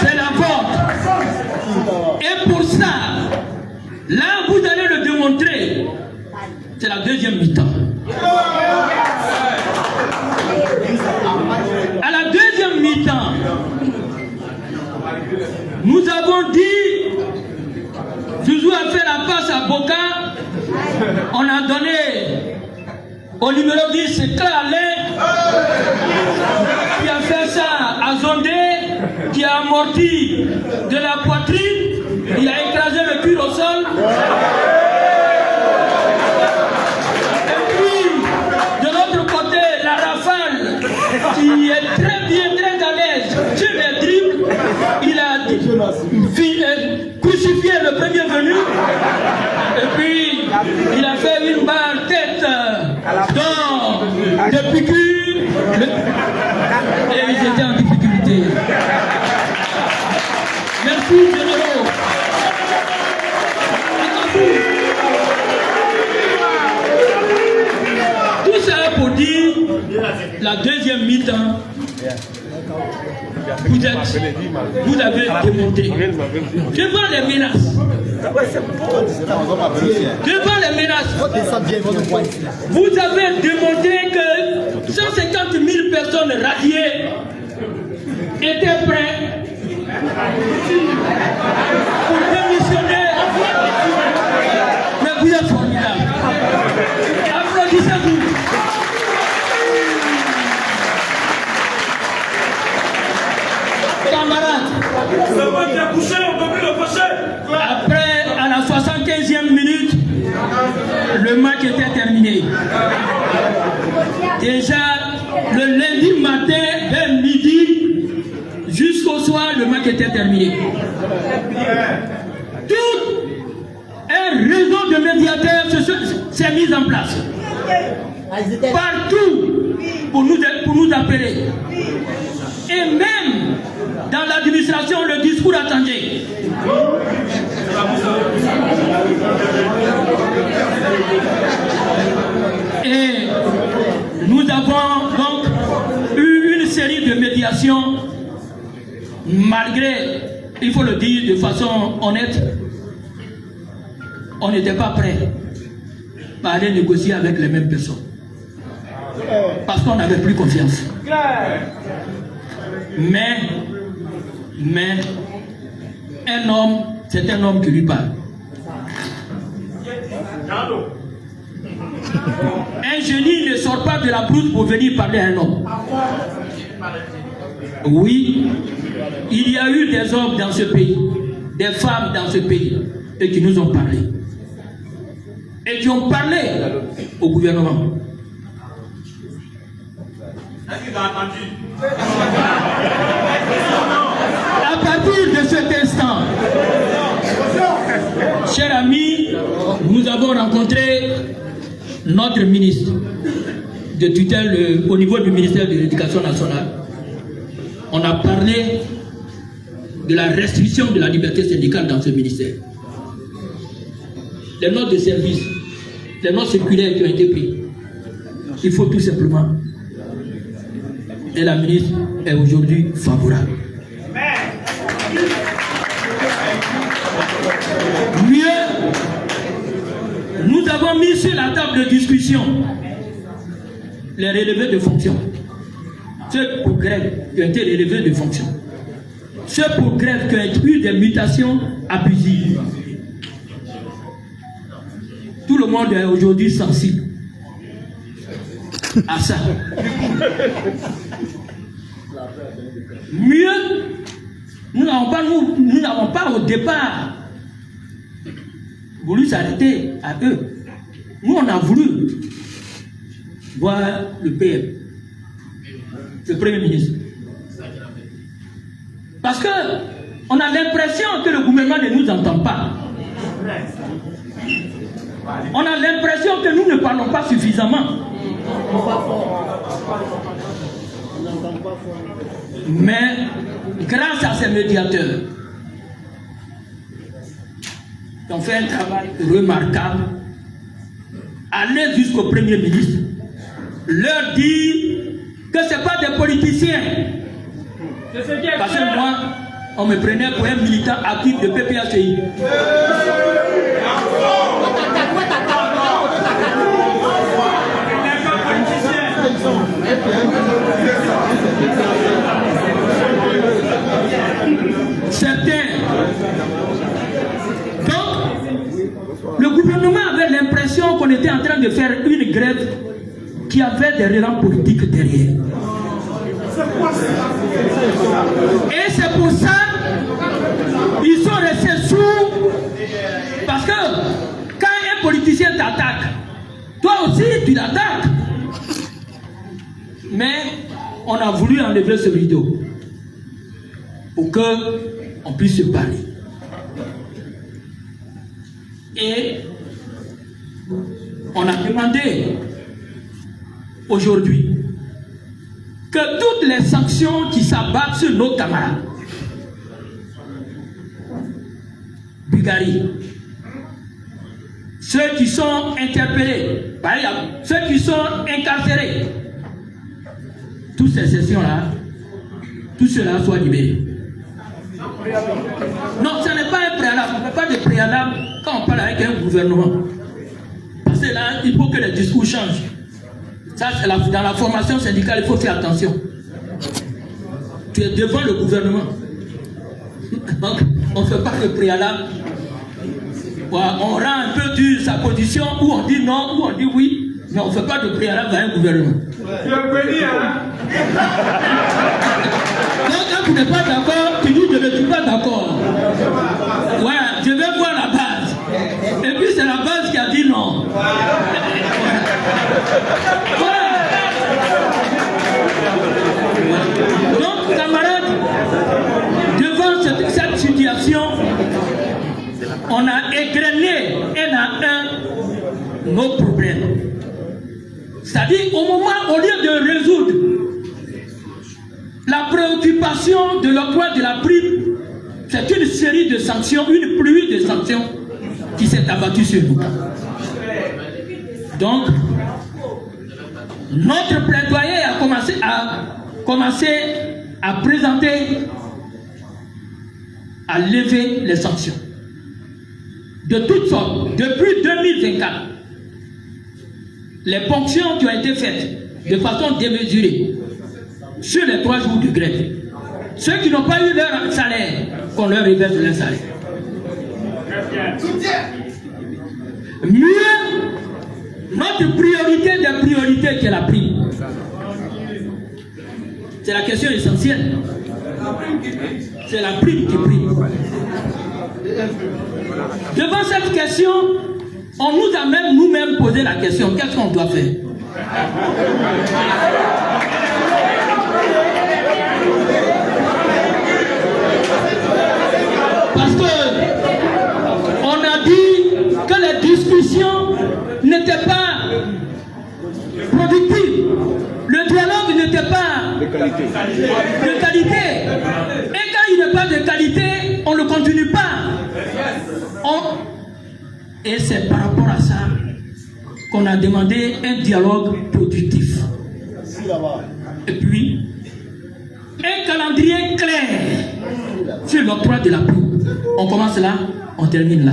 C'est la vôtre. Et pour ça, là vous allez le démontrer. C'est la deuxième mi-temps. À la deuxième mi-temps, nous avons dit, Zouzou a fait la passe à Boka, on a donné au numéro 10, Clarlin, qui a fait ça à Zondé, qui a amorti de la poitrine, il a écrasé le cul au sol. Et puis, de l'autre côté, la rafale, qui est très bien, très à l'aise sur les dribbles, il a crucifié le premier venu, et puis il a fait une barre tête dans le piqûre, la deuxième mi-temps, vous avez démontré devant les menaces. Devant les menaces, vous avez démontré que 150 000 personnes radiées étaient prêtes pour démissionner. Mais vous êtes formidable. Applaudissez-vous. Camarades, après, à la 75e minute, le match était terminé. Déjà, le lundi matin, vers midi, jusqu'au soir, le match était terminé. Tout un réseau de médiateurs s'est mis en place. Partout pour nous appeler. Et même dans l'administration, le discours a changé. Et nous avons donc eu une série de médiations, malgré, il faut le dire de façon honnête, on n'était pas prêt à aller négocier avec les mêmes personnes. Parce qu'on n'avait plus confiance. Mais un homme, c'est un homme qui lui parle. Un génie ne sort pas de la brousse pour venir parler à un homme. Oui, il y a eu des hommes dans ce pays, des femmes dans ce pays, et qui nous ont parlé. Et qui ont parlé au gouvernement. À partir de cet instant, chers amis, nous avons rencontré notre ministre de tutelle au niveau du ministère de l'Éducation nationale. On a parlé de la restriction de la liberté syndicale dans ce ministère. Les notes de service, les notes circulaires qui ont été prises. Il faut tout simplement. Et la ministre est aujourd'hui favorable. Mieux, nous avons mis sur la table de discussion les relevés de fonction. Ceux pour grève qui ont été relevés de fonction. Ceux pour grève qui ont eu des mutations abusives. Tout le monde est aujourd'hui sensible à ça. Mieux, nous n'avons pas au départ voulu s'arrêter à eux. Nous, on a voulu voir le PM, le Premier ministre. Parce que on a l'impression que le gouvernement ne nous entend pas. On a l'impression que nous ne parlons pas suffisamment. Mais grâce à ces médiateurs qui ont fait un travail remarquable, aller jusqu'au Premier ministre, leur dire que ce n'est pas des politiciens. Parce que moi, on me prenait pour un militant actif de PPACI. Certains. Donc, le gouvernement avait l'impression qu'on était en train de faire une grève qui avait des relents politiques derrière. Et c'est pour ça ils sont restés sourds. Parce que quand un politicien t'attaque, toi aussi tu l'attaques. Mais on a voulu enlever ce rideau pour qu'on puisse se parler. Et on a demandé aujourd'hui que toutes les sanctions qui s'abattent sur nos camarades, Bulgarie, ceux qui sont interpellés, par exemple, ceux qui sont incarcérés, toutes ces sessions-là, tout cela soit libéré. Non, ce n'est pas un préalable. On ne fait pas de préalable quand on parle avec un gouvernement. Parce que là, il faut que les discours changent. Ça, c'est dans la formation syndicale, il faut faire attention. Tu es devant le gouvernement. Donc, on ne fait pas de préalable. On rend un peu dur sa position, ou on dit non, ou on dit oui, mais on ne fait pas de préalable à un gouvernement. Tu es béni, hein? Donc, quand tu n'es pas d'accord, tu dis je ne suis pas d'accord. Voilà, je vais voir la base. Et puis c'est la base qui a dit non. Voilà. Donc, camarades, devant cette situation, on a égrené un à un nos problèmes. C'est-à-dire, au moment, au lieu de résoudre la préoccupation de l'octroi de la prime, c'est une série de sanctions, une pluie de sanctions qui s'est abattue sur nous. Donc, notre plaidoyer a commencé à présenter, à lever les sanctions. De toutes sortes, depuis 2024, les ponctions qui ont été faites de façon démesurée sur les 3 jours de grève. Ceux qui n'ont pas eu leur salaire, qu'on leur réverse leur salaire. Mieux, notre priorité des priorités qui est la prime. C'est la question essentielle. C'est la prime qui prime. Devant cette question, on nous a même nous-mêmes posé la question, qu'est-ce qu'on doit faire? Parce que on a dit que les discussions n'étaient pas productives. Le dialogue n'était pas de qualité. Et quand il n'est pas de qualité, on ne continue pas. Et c'est par rapport à ça qu'on a demandé un dialogue productif. Et puis, un calendrier clair sur l'octroi de la prime. On commence là, on termine là.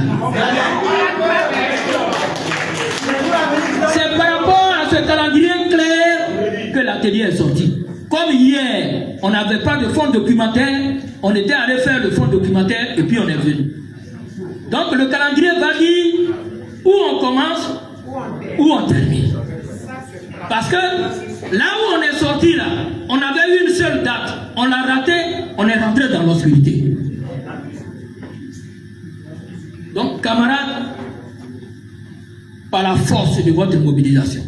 C'est par rapport à ce calendrier clair que l'atelier est sorti. Comme hier, on n'avait pas de fonds documentaire, on était allé faire le fonds documentaire et puis on est venu. Donc le calendrier va dire où on commence, où on termine. Parce que là où on est sorti là, on avait une seule date, on l'a raté, on est rentré dans l'obscurité. Donc camarades, par la force de votre mobilisation,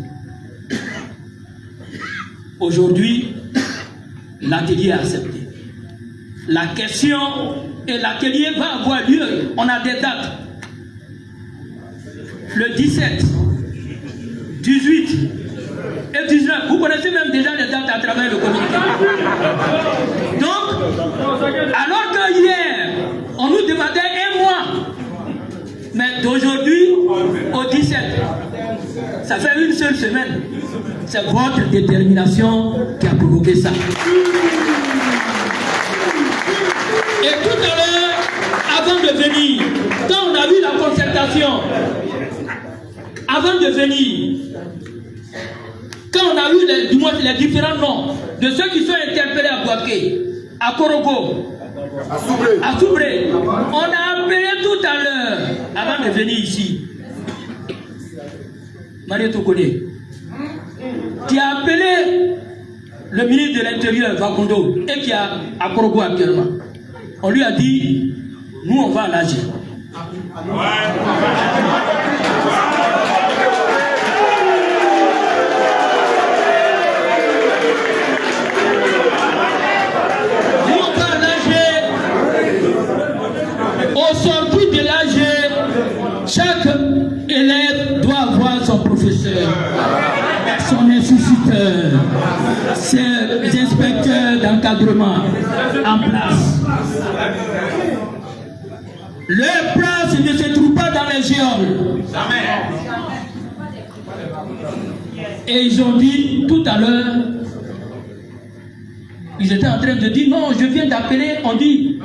aujourd'hui, l'atelier a accepté. La question et l'atelier va avoir lieu. On a des dates. Le 17, 18 et 19. Vous connaissez même déjà les dates à travers le communiqué. Donc, alors que hier, on nous demandait un mois, mais d'aujourd'hui au 17, ça fait une seule semaine. C'est votre détermination qui a provoqué ça. Et tout à l'heure, avant de venir, quand on a vu la concertation, avant de venir, quand on a vu les différents noms de ceux qui sont interpellés à Bouaké, à Korogo, à Soubré, on a appelé tout à l'heure, avant de venir ici, Marie Tokone, qui a appelé le ministre de l'Intérieur, Vakondo, et qui est à Korogo actuellement. On lui a dit, nous on va à l'âge. Nous on va à l'âge. Au sortie de l'âge, chaque élève doit avoir son professeur, son instituteur, ses inspecteurs d'encadrement en place. Leur place ne se trouve pas dans les géoles. Et ils ont dit tout à l'heure ils étaient en train de dire non, je viens d'appeler, on dit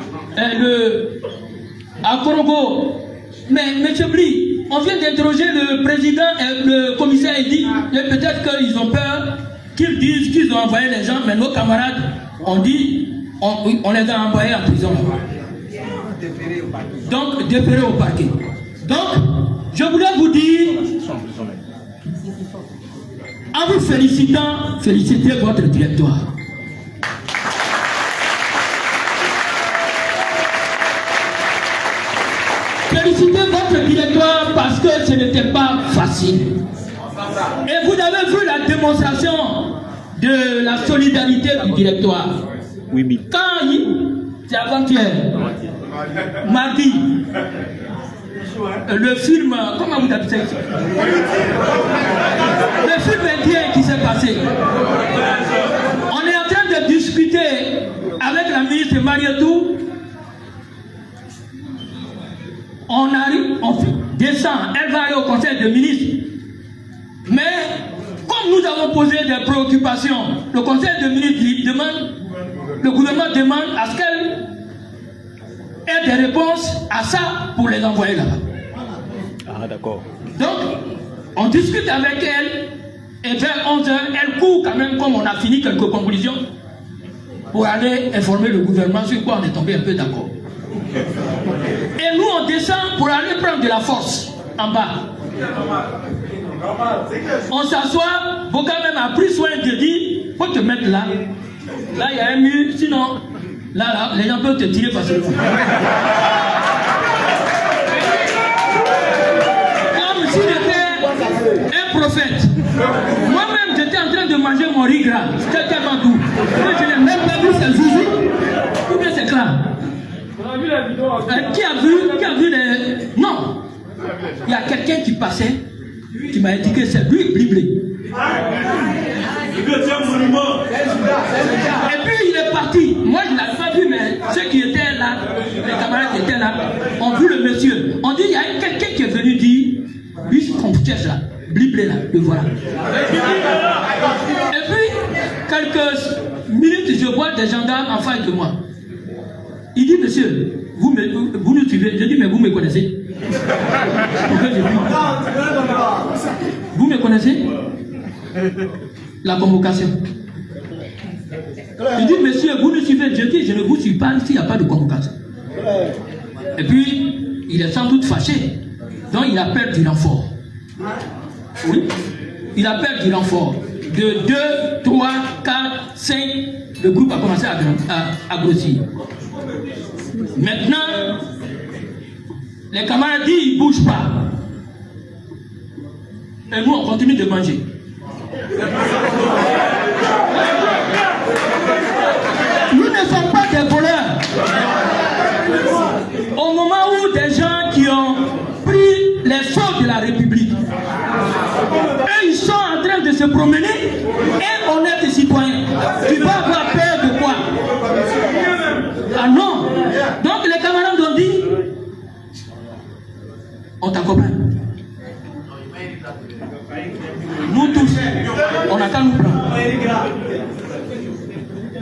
à Korogo, mais M. Bli, on vient d'interroger le président et le commissaire, il dit peut-être qu'ils ont peur qu'ils disent qu'ils ont envoyé les gens, mais nos camarades ont dit on les a envoyés en prison. Donc, déférés au parquet. Donc, je voulais vous dire, en vous félicitant, félicitez votre directoire. Félicitez votre directoire parce que ce n'était pas facile. Et vous avez vu la démonstration de la solidarité du directoire. Oui, mais. Quand c'est avant-hier, mardi, le film, comment vous appelez ça? Le film indien qui s'est passé. On est en train de discuter avec la ministre Marietou. On arrive, on descend, elle va aller au conseil des ministres. Mais comme nous avons posé des préoccupations, le conseil des ministres demande, le gouvernement demande à ce qu'elle ait des réponses à ça pour les envoyer là-bas. Ah, d'accord. Donc, on discute avec elle et vers 11h, elle court quand même, comme on a fini quelques conclusions, pour aller informer le gouvernement sur quoi on est tombé un peu d'accord. Et nous, on descend pour aller prendre de la force en bas. On s'assoit, Boka même a pris soin de dire, faut te mettre là. Là, il y a un mur, sinon, là, les gens peuvent te tirer facilement. Comme si j'étais un prophète. Moi-même, j'étais en train de manger mon riz gras. C'était tellement doux. Je n'ai même pas vu ce zouzou. Ou bien c'est clair. Qui a vu les... Non. Il y a quelqu'un qui passait, qui m'a indiqué c'est lui, Bliblé. Et puis il est parti. Moi je ne l'avais pas vu, mais ceux qui étaient là, les camarades qui étaient là, ont vu le monsieur. On dit il y a quelqu'un qui est venu dire, lui qu'on cherche là, Bliblé là, le voilà. Et puis, quelques minutes, je vois des gendarmes en face de moi. Il dit, monsieur, vous nous suivez. Je dis, mais vous me connaissez? Vous me connaissez? La convocation. Il dit, monsieur, vous nous suivez. Je dis, je ne vous suis pas s'il n'y a pas de convocation. Et puis, il est sans doute fâché. Donc, il appelle du renfort. Oui, il appelle du renfort. De 2, 3, 4, 5, le groupe a commencé à grossir. Maintenant, les camarades disent ils ne bougent pas. Et nous, on continue de manger. Nous ne sommes pas des voleurs. Au moment où des gens qui ont pris les sceaux de la République, eux, ils sont en train de se promener et on est des citoyens. Tu vas avoir peur de quoi? Ah non. Donc les camarades ont dit, on t'accompagne. Nous tous, on n'a qu'à nous prendre.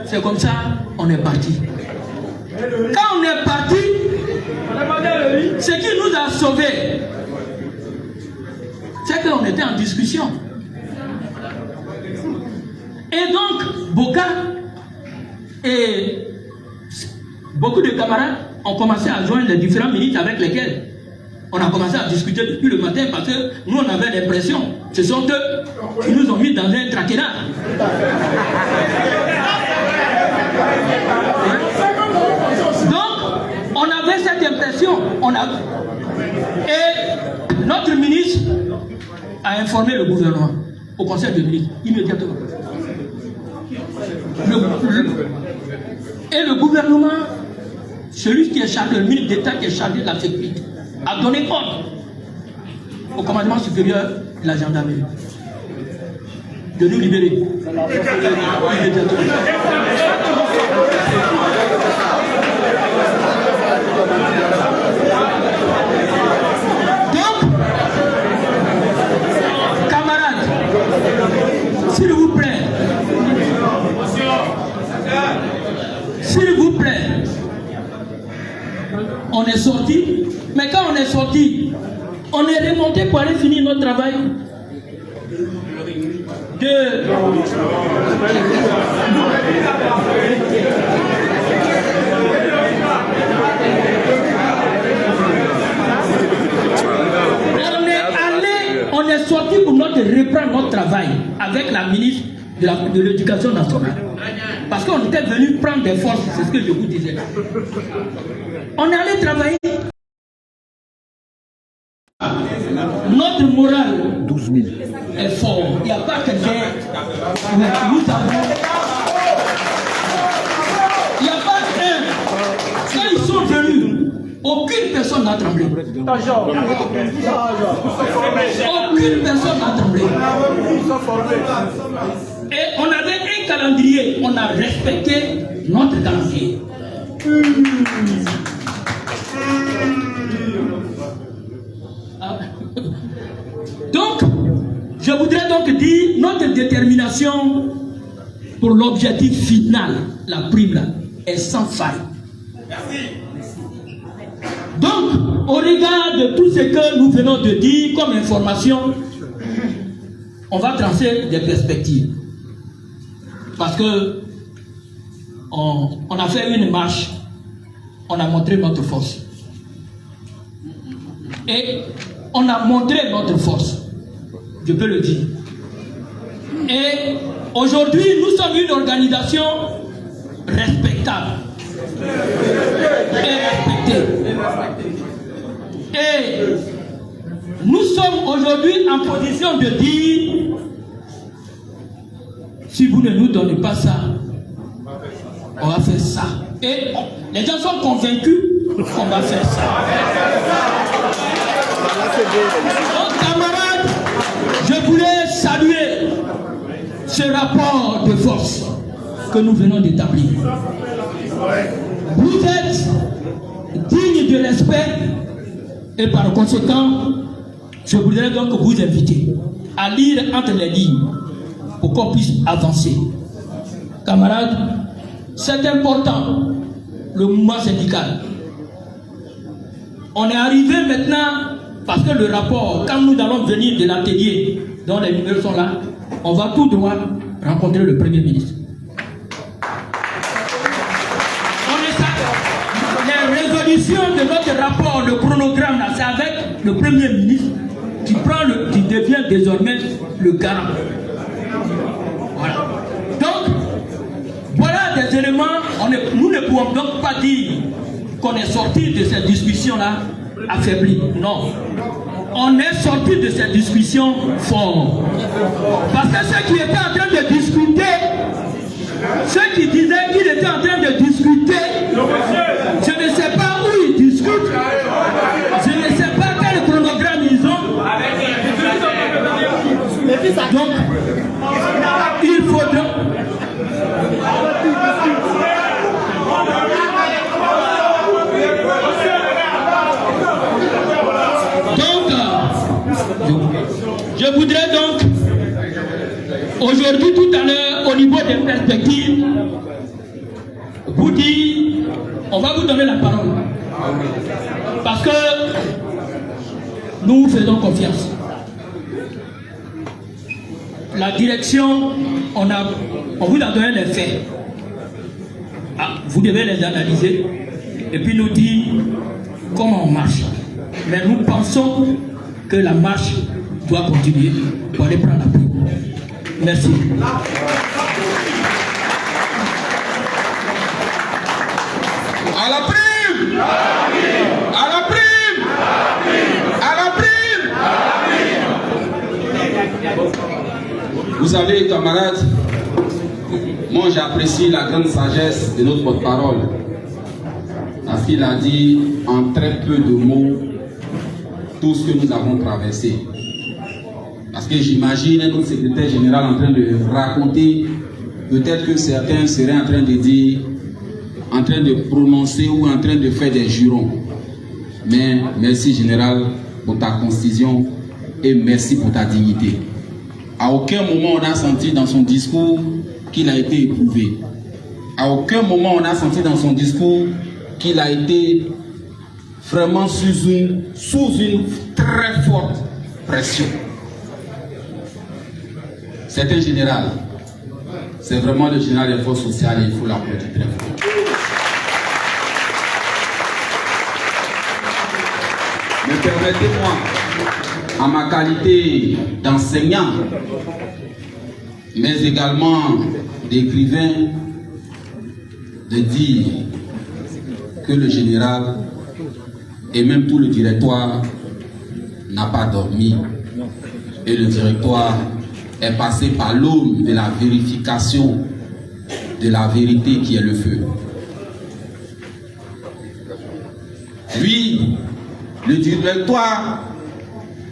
C'est comme ça, on est parti. Quand on est parti, ce qui nous a sauvés, c'est qu'on était en discussion. Et donc, Boka et beaucoup de camarades ont commencé à joindre les différents ministres avec lesquels on a commencé à discuter depuis le matin parce que nous, on avait l'impression, ce sont eux qui nous ont mis dans un traquenard. Donc, on avait cette impression. Et notre ministre a informé le gouvernement au conseil de ministres immédiatement. Et le gouvernement, celui qui est chargé, le ministre d'État qui est chargé de la sécurité, a donné ordre au commandement supérieur de la gendarmerie de nous libérer. Donc, camarades, s'il vous plaît, sorti. Mais quand on est sorti, on est remonté pour aller finir notre travail. On est sorti pour reprendre notre travail avec la ministre de l'Éducation nationale. Parce qu'on était venu prendre des forces, c'est ce que je vous disais. On est allé travailler. Notre morale 12 000 est fort. Il n'y a pas quelqu'un. Nous avons. Il n'y a pas un. Quand ils sont venus, aucune personne n'a tremblé. Aucune personne n'a tremblé. Et on avait un calendrier. On a respecté notre calendrier. Donc, je voudrais donc dire notre détermination pour l'objectif final, la prime là, est sans faille. Donc, au regard de tout ce que nous venons de dire comme information, on va tracer des perspectives. Parce que on a fait une marche, on a montré notre force. Et on a montré notre force. Je peux le dire. Et aujourd'hui, nous sommes une organisation respectable et respectée. Et nous sommes aujourd'hui en position de dire, si vous ne nous donnez pas ça, on va faire ça. Et les gens sont convaincus qu'on va faire ça. Donc, camarades, je voulais saluer ce rapport de force que nous venons d'établir. Vous êtes dignes de respect et par conséquent, je voudrais donc vous inviter à lire entre les lignes pour qu'on puisse avancer. Camarades, c'est important, le mouvement syndical. On est arrivé maintenant, parce que le rapport, quand nous allons venir de l'atelier, dont les numéros sont là, on va tout droit rencontrer le Premier ministre. Les résolutions de notre rapport, le chronogramme, là, c'est avec le Premier ministre qui devient désormais le garant. Voilà. Donc, voilà des éléments, nous ne pouvons donc pas dire qu'on est sorti de cette discussion-là affaibli. Non. On est sorti de cette discussion fort. Parce que ceux qui étaient en train de discuter, ceux qui disaient qu'ils étaient en train de discuter, je ne sais pas où ils discutent, je ne sais pas quel chronogramme ils ont. Donc, il faudra... Je voudrais donc, aujourd'hui, tout à l'heure, au niveau des perspectives, vous dire, on va vous donner la parole. Parce que nous vous faisons confiance. La direction, on vous a donné les faits. Ah, vous devez les analyser et puis nous dire comment on marche. Mais nous pensons que la marche doit continuer pour aller prendre la prime. Merci. À la prime! À la prime! À la prime! Vous savez, camarades, moi j'apprécie la grande sagesse de notre porte-parole. Parce qu'il a dit en très peu de mots tout ce que nous avons traversé. Parce que j'imagine notre secrétaire général en train de raconter, peut-être que certains seraient en train de dire, en train de prononcer ou en train de faire des jurons. Mais merci général pour ta concision et merci pour ta dignité. À aucun moment on a senti dans son discours qu'il a été éprouvé. À aucun moment on a senti dans son discours qu'il a été vraiment sous une très forte pression. C'est un général. C'est vraiment le général des forces sociales et il faut l'applaudir très fort. Mais permettez-moi, en ma qualité d'enseignant, mais également d'écrivain, de dire que le général et même tout le directoire n'a pas dormi et le directoire est passé par l'aune de la vérification de la vérité qui est le feu. Lui, le directoire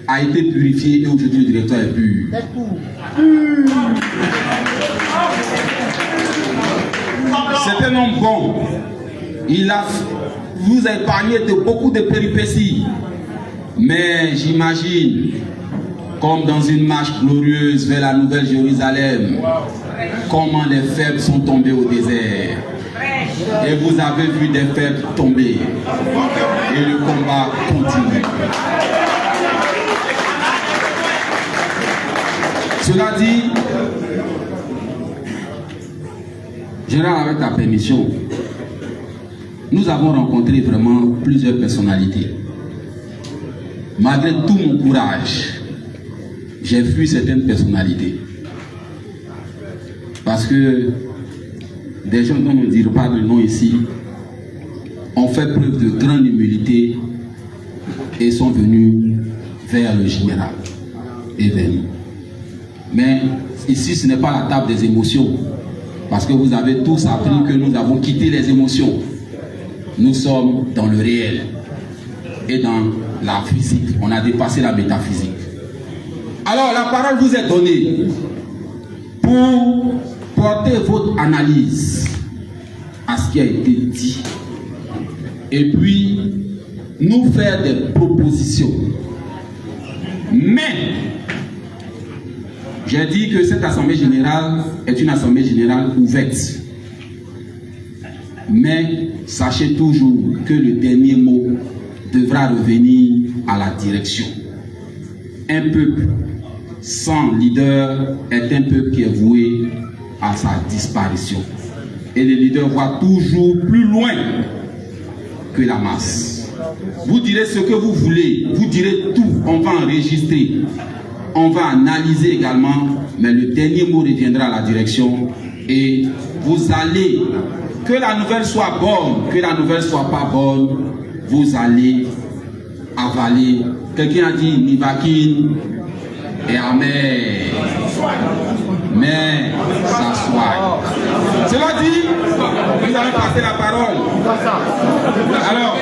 a été purifié et aujourd'hui le directoire est pur. C'est un homme bon. Il vous a épargné de beaucoup de péripéties. Mais j'imagine, comme dans une marche glorieuse vers la Nouvelle Jérusalem, comment les faibles sont tombés au désert. Et vous avez vu des faibles tomber. Et le combat continue. Cela dit, Gérard, avec ta permission, nous avons rencontré vraiment plusieurs personnalités. Malgré tout mon courage, j'ai fui certaines personnalités. Parce que des gens dont on ne dira pas le nom ici ont fait preuve de grande humilité et sont venus vers le général et vers nous. Mais ici, ce n'est pas la table des émotions. Parce que vous avez tous appris que nous avons quitté les émotions. Nous sommes dans le réel et dans la physique. On a dépassé la métaphysique. Alors, la parole vous est donnée pour porter votre analyse à ce qui a été dit et puis nous faire des propositions. Mais j'ai dit que cette assemblée générale est une assemblée générale ouverte. Mais sachez toujours que le dernier mot devra revenir à la direction. Un peuple sans leader est un peuple qui est voué à sa disparition. Et le leader voit toujours plus loin que la masse. Vous direz ce que vous voulez, vous direz tout, on va enregistrer, on va analyser également, mais le dernier mot reviendra à la direction et vous allez, que la nouvelle soit bonne, que la nouvelle soit pas bonne, vous allez avaler. Quelqu'un a dit Nivakin et Amen. Mais ça soit. Cela dit, vous allez passer la parole. Alors,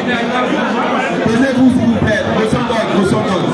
posez-vous s'il vous plaît. Motion d'ordre, motion d'ordre.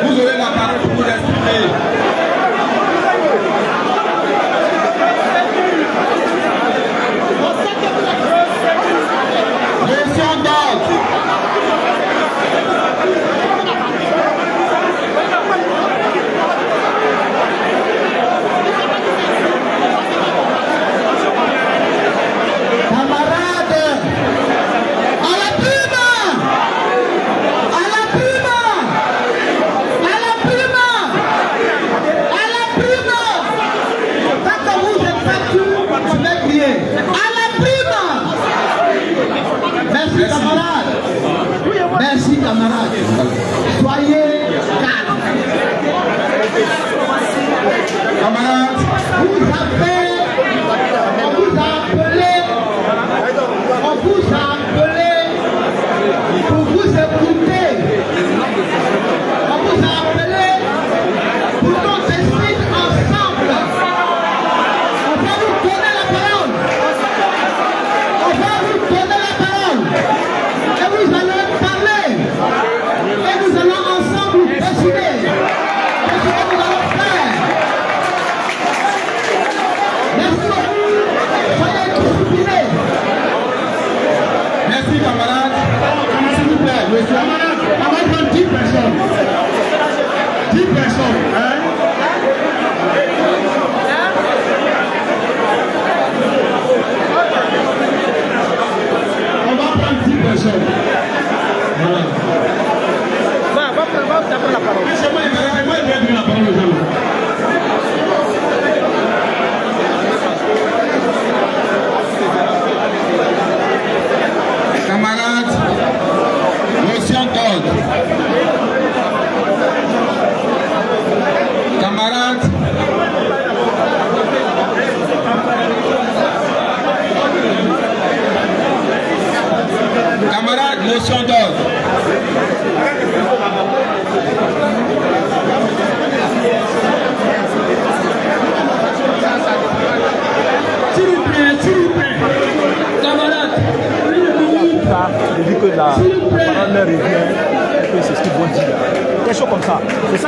Vous aurez la parole pour vous exprimer. Motion d'ordre. Merci camarades. Soyez calmes. Camarades, On vous a appelé pour vous écouter. On vous a appelé pour qu'on décide ensemble. On va vous donner la parole. On va vous donner la parole.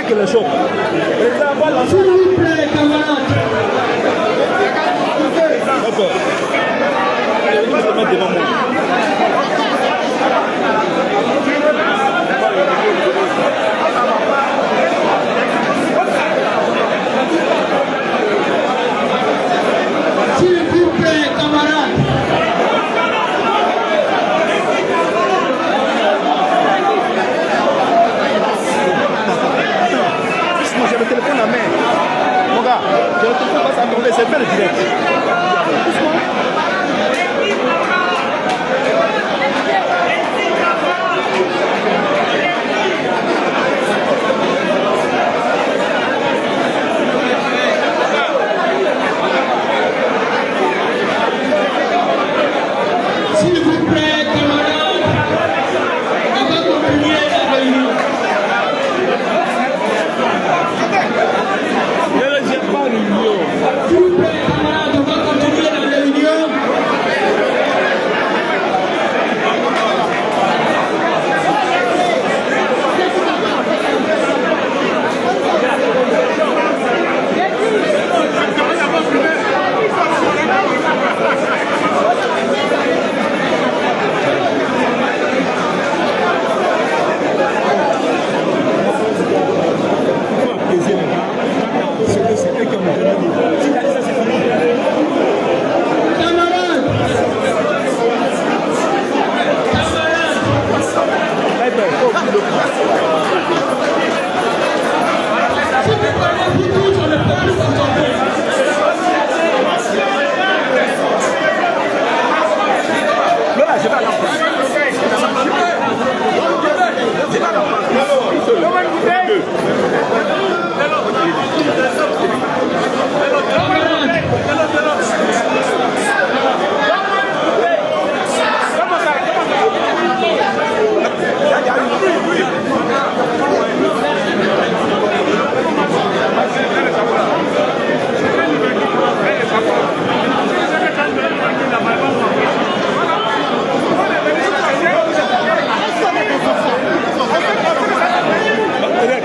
attaque le choc. S'il vous plaît, camarades. D'accord. Je vais se mettre devant moi. S'il vous plaît, camarades. Moi j'ai le téléphone à main. Mon gars, j'ai le téléphone pas s'attendre, c'est fait le direct. S'il vous plaît, camarades, on va continuer la réunion. S'il vous plaît, camarades, on va continuer la réunion.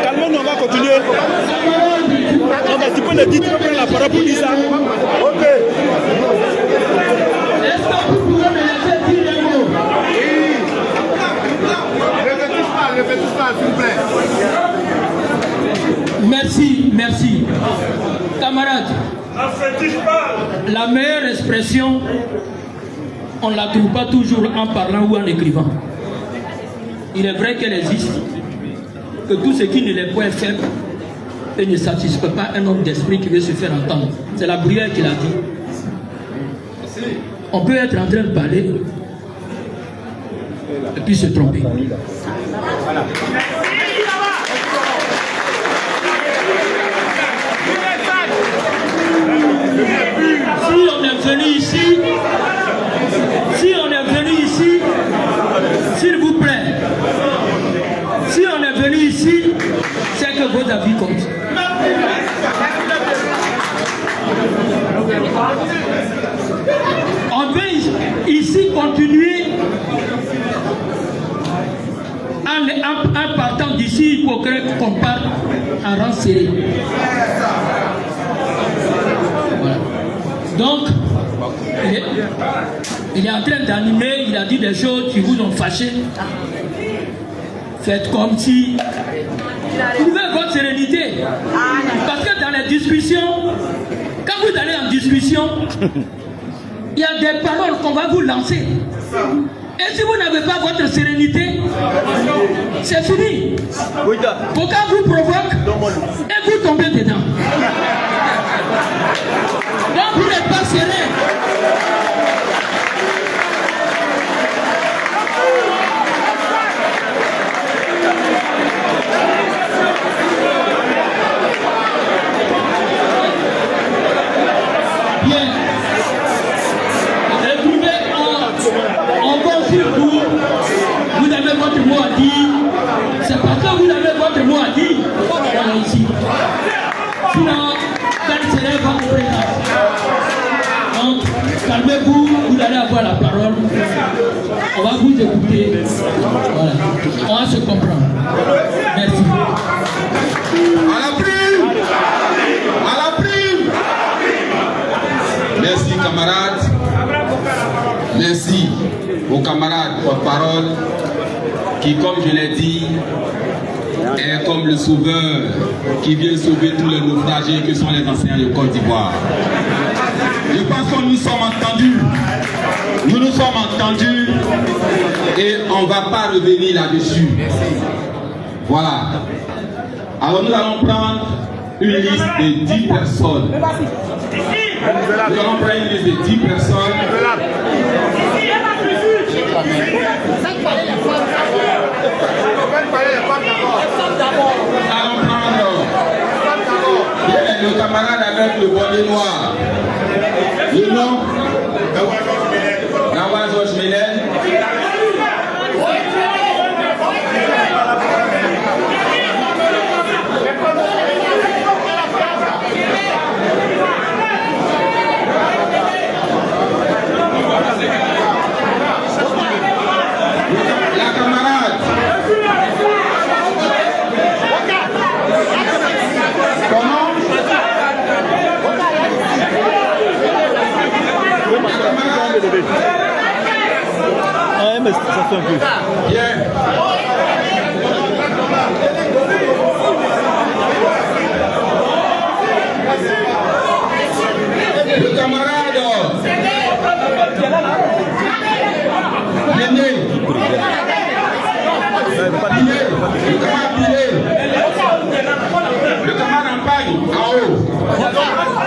Calmons-nous, on va continuer. Non, mais tu peux le dire, tu peux prendre la parole pour dire ça. Ok. Est-ce que vous pouvez me laisser dire un mot? Ne faites pas, s'il vous plaît. Merci. Camarades, la meilleure expression, on ne la trouve pas toujours en parlant ou en écrivant. Il est vrai qu'elle existe, que tout ce qui ne les point faible et ne satisfait pas un homme d'esprit qui veut se faire entendre. C'est la Bruyère qui l'a dit. On peut être en train de parler et puis se tromper. Si on est venu ici, s'il vous plaît, si on est venu ici, c'est que vos avis comptent. On veut ici continuer en partant d'ici, il faut qu'on parte en rang serré. Voilà. Donc, il est en train d'animer, il a dit des choses qui vous ont fâché. Faites comme si vous trouvez votre sérénité. Parce que dans les discussions, quand vous allez en discussion, il y a des paroles qu'on va vous lancer. Et si vous n'avez pas votre sérénité, c'est fini. Pourquoi vous provoque et vous tombez dedans. Donc vous n'êtes pas serein. Bien. Retrouvez en bon sur vous. Vous avez votre mot à dire. C'est parce que vous avez votre mot à dire. Voilà ici. Sinon, quelle serait votre présence? Donc, calmez-vous, vous allez avoir la parole. On va vous écouter. Voilà. On va se comprendre. Merci. À la prime. À la prime. Merci camarades. Merci aux camarades porte-parole qui, comme je l'ai dit, est comme le sauveur qui vient sauver tous les naufragés que sont les enseignants de Côte d'Ivoire. Je pense que nous sommes entendus. Nous nous sommes entendus et on ne va pas revenir là-dessus. Voilà. Alors nous allons prendre une liste de 10 personnes. Nous allons prendre une liste de 10 personnes. Nous allons prendre le camarade avec le bonnet noir. Le nom Nawaz Oshmelen. La camarade. Comment? Ah, mais ça fait un peu. Bien. Le camarade. Néné. Le camarade en paille, en haut.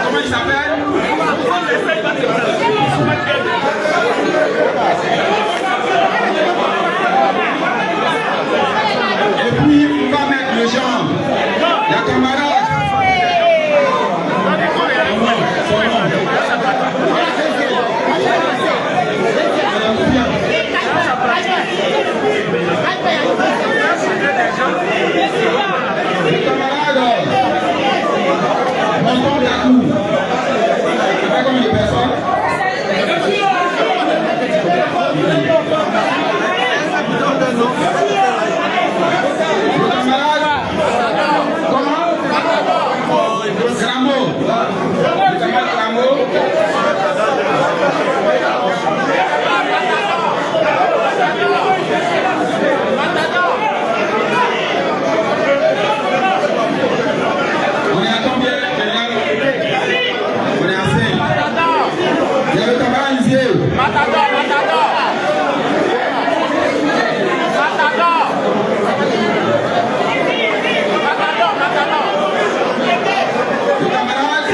Comment il s'appelle? Et puis on va mettre le genre. La camarade. Le camarade. Montons la cour. Avec combien de personnes? Le camarade. Comment? Gramo. Le camarade Gramo. On est à combien? On est à 5. Il y a le camarade Isier. Matador. Le camarade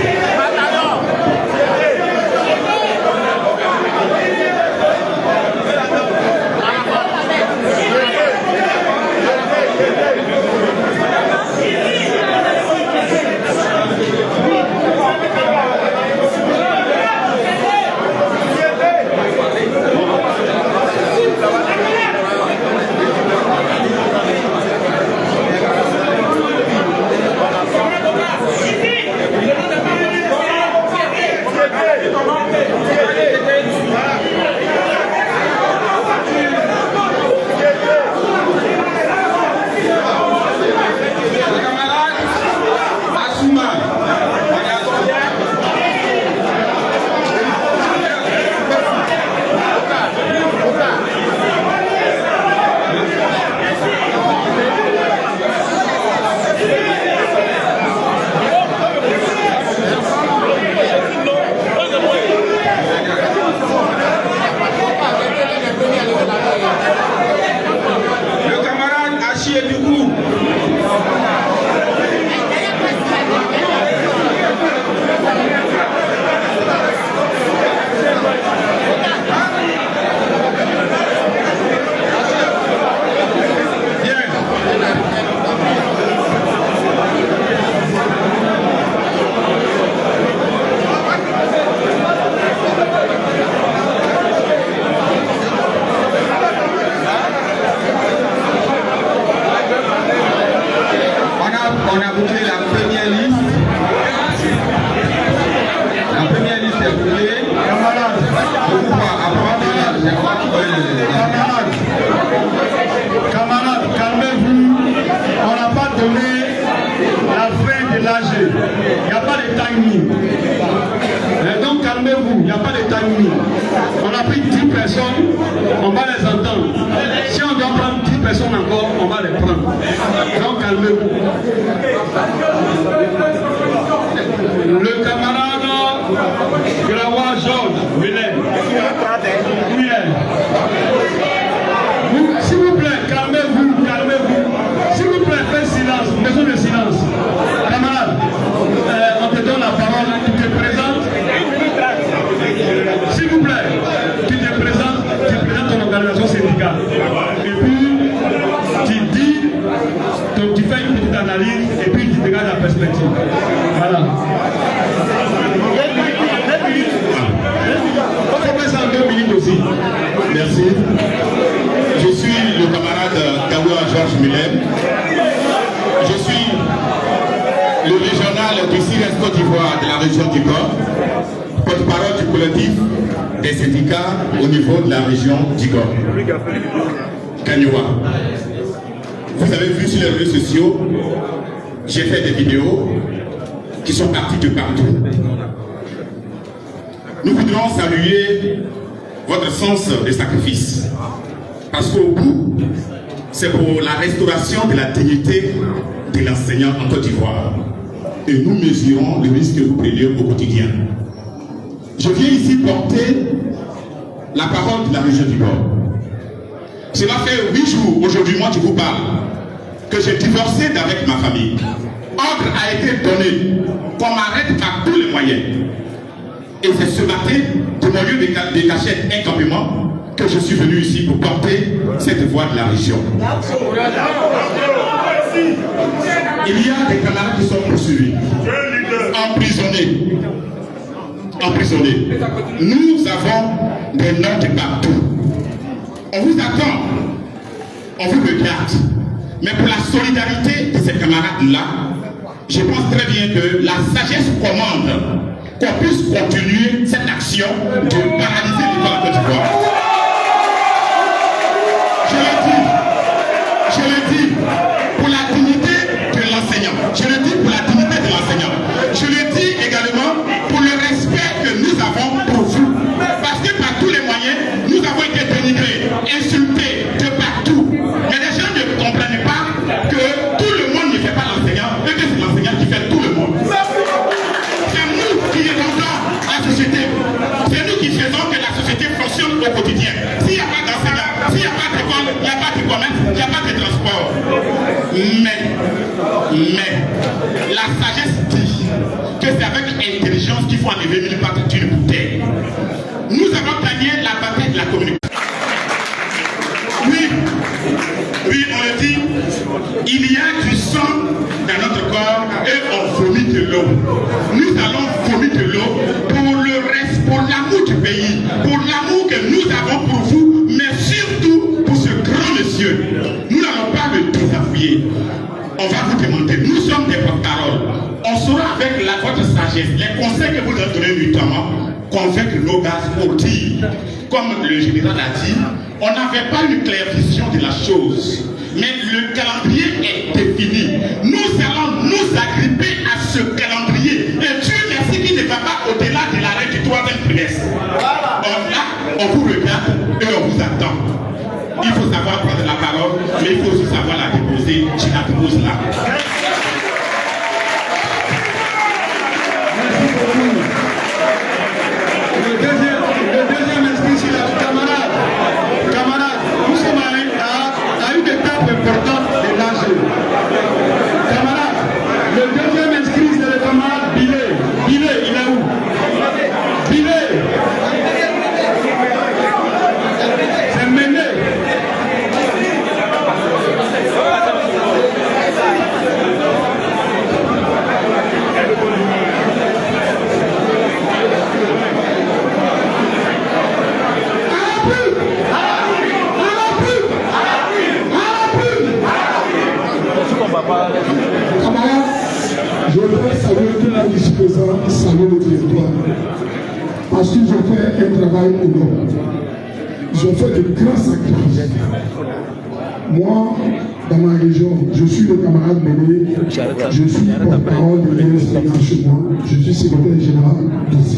minutes. On a pris 10 personnes, on va les entendre. Si on doit prendre 10 personnes encore, on va les prendre. Donc calmez-vous. Le camarade Grawa Georges Willem. S'il vous plaît, calmez-vous, calmez-vous. S'il vous plaît, faites silence, besoin de silence. Camarade, on te donne la parole, tu te présentes. S'il vous plaît, tu présentes ton organisation syndicale. Et puis, tu fais une petite analyse et puis tu regardes la perspective. Voilà. On peut faire ça en 2 minutes aussi. Merci. Je suis le camarade Kawa Georges Willem. Je suis le régional du CIRES Côte d'Ivoire de la région du Nord, porte-parole du collectif des syndicats au niveau de la région d'Igor. Kanyoua. Vous avez vu sur les réseaux sociaux, j'ai fait des vidéos qui sont parties de partout. Nous voudrions saluer votre sens de sacrifice. Parce qu'au bout, c'est pour la restauration de la dignité de l'enseignant en Côte d'Ivoire. Et nous mesurons le risque que vous prenez au quotidien. Je viens ici porter la parole de la région du Nord. Cela fait 8 jours, aujourd'hui, moi qui vous parle, que j'ai divorcé d'avec ma famille. Ordre a été donné qu'on m'arrête par tous les moyens. Et c'est ce matin, de mon lieu de cachette et campement, que je suis venu ici pour porter cette voix de la région. Il y a des camarades qui sont poursuivis, emprisonnés. Nous avons des noms de partout. On vous attend, on vous regarde. Mais pour la solidarité de ces camarades-là, je pense très bien que la sagesse commande qu'on puisse continuer cette action de paralyser l'État de Côte d'Ivoire. Je le dis, pour la dignité de l'enseignant. Je le dis pour la dignité de l'enseignant. Je le dis également pour le respect que nous avons pour vous. Parce que par tous les moyens, nous avons été dénigrés, insultés de partout. Mais les gens ne comprennent pas que tout le monde ne fait pas l'enseignant, et que c'est l'enseignant qui fait tout le monde. C'est nous qui aidons la société. C'est nous qui faisons que la société fonctionne au quotidien. S'il n'y a pas d'enseignant, s'il n'y a pas d'école, il n'y a pas de commerce, il n'y a pas de transport. Mais la sagesse dit que c'est avec intelligence qu'il faut enlever 1000 pattes d'une bouteille. Nous avons gagné la bataille de la communication. Oui, on le dit, il y a du sang dans notre corps et on vomit de l'eau. Nous allons vomir de l'eau pour le reste, pour l'amour du pays, pour l'amour que nous avons pour vous, mais surtout pour ce grand monsieur. Nous n'allons pas le désappuyer. On va vous demander, nous sommes des porte-paroles. On saura avec votre sagesse, les conseils que vous nous donnez notamment, convaincre nos gars pour dire, comme le général a dit, on n'avait pas une claire vision de la chose. Mais le calendrier est défini. Nous allons nous agripper à ce calendrier. Et Dieu merci qu'il ne va pas au-delà de l'arrêt du 3e trimestre. Donc là, on vous regarde et on vous attend. Il faut savoir prendre la parole, mais il faut aussi savoir la déposer. Je la dépose là. Le deuxième inscrit, c'est la camarade. Camarade, nous sommes à une étape importante de l'enjeu. Camarade, le deuxième inscrit, c'est le camarade Billet. Billet, il est où? Billet. C'est Méné. Camarades, je voudrais saluer tout le monde ici présent, saluer le territoire. Parce qu'ils ont fait un travail énorme. Ils ont fait de grands sacrifices. Moi, dans ma région, je suis le camarade Méné, je suis porte-parole de l'UNES chez moi, je suis secrétaire général d'ici.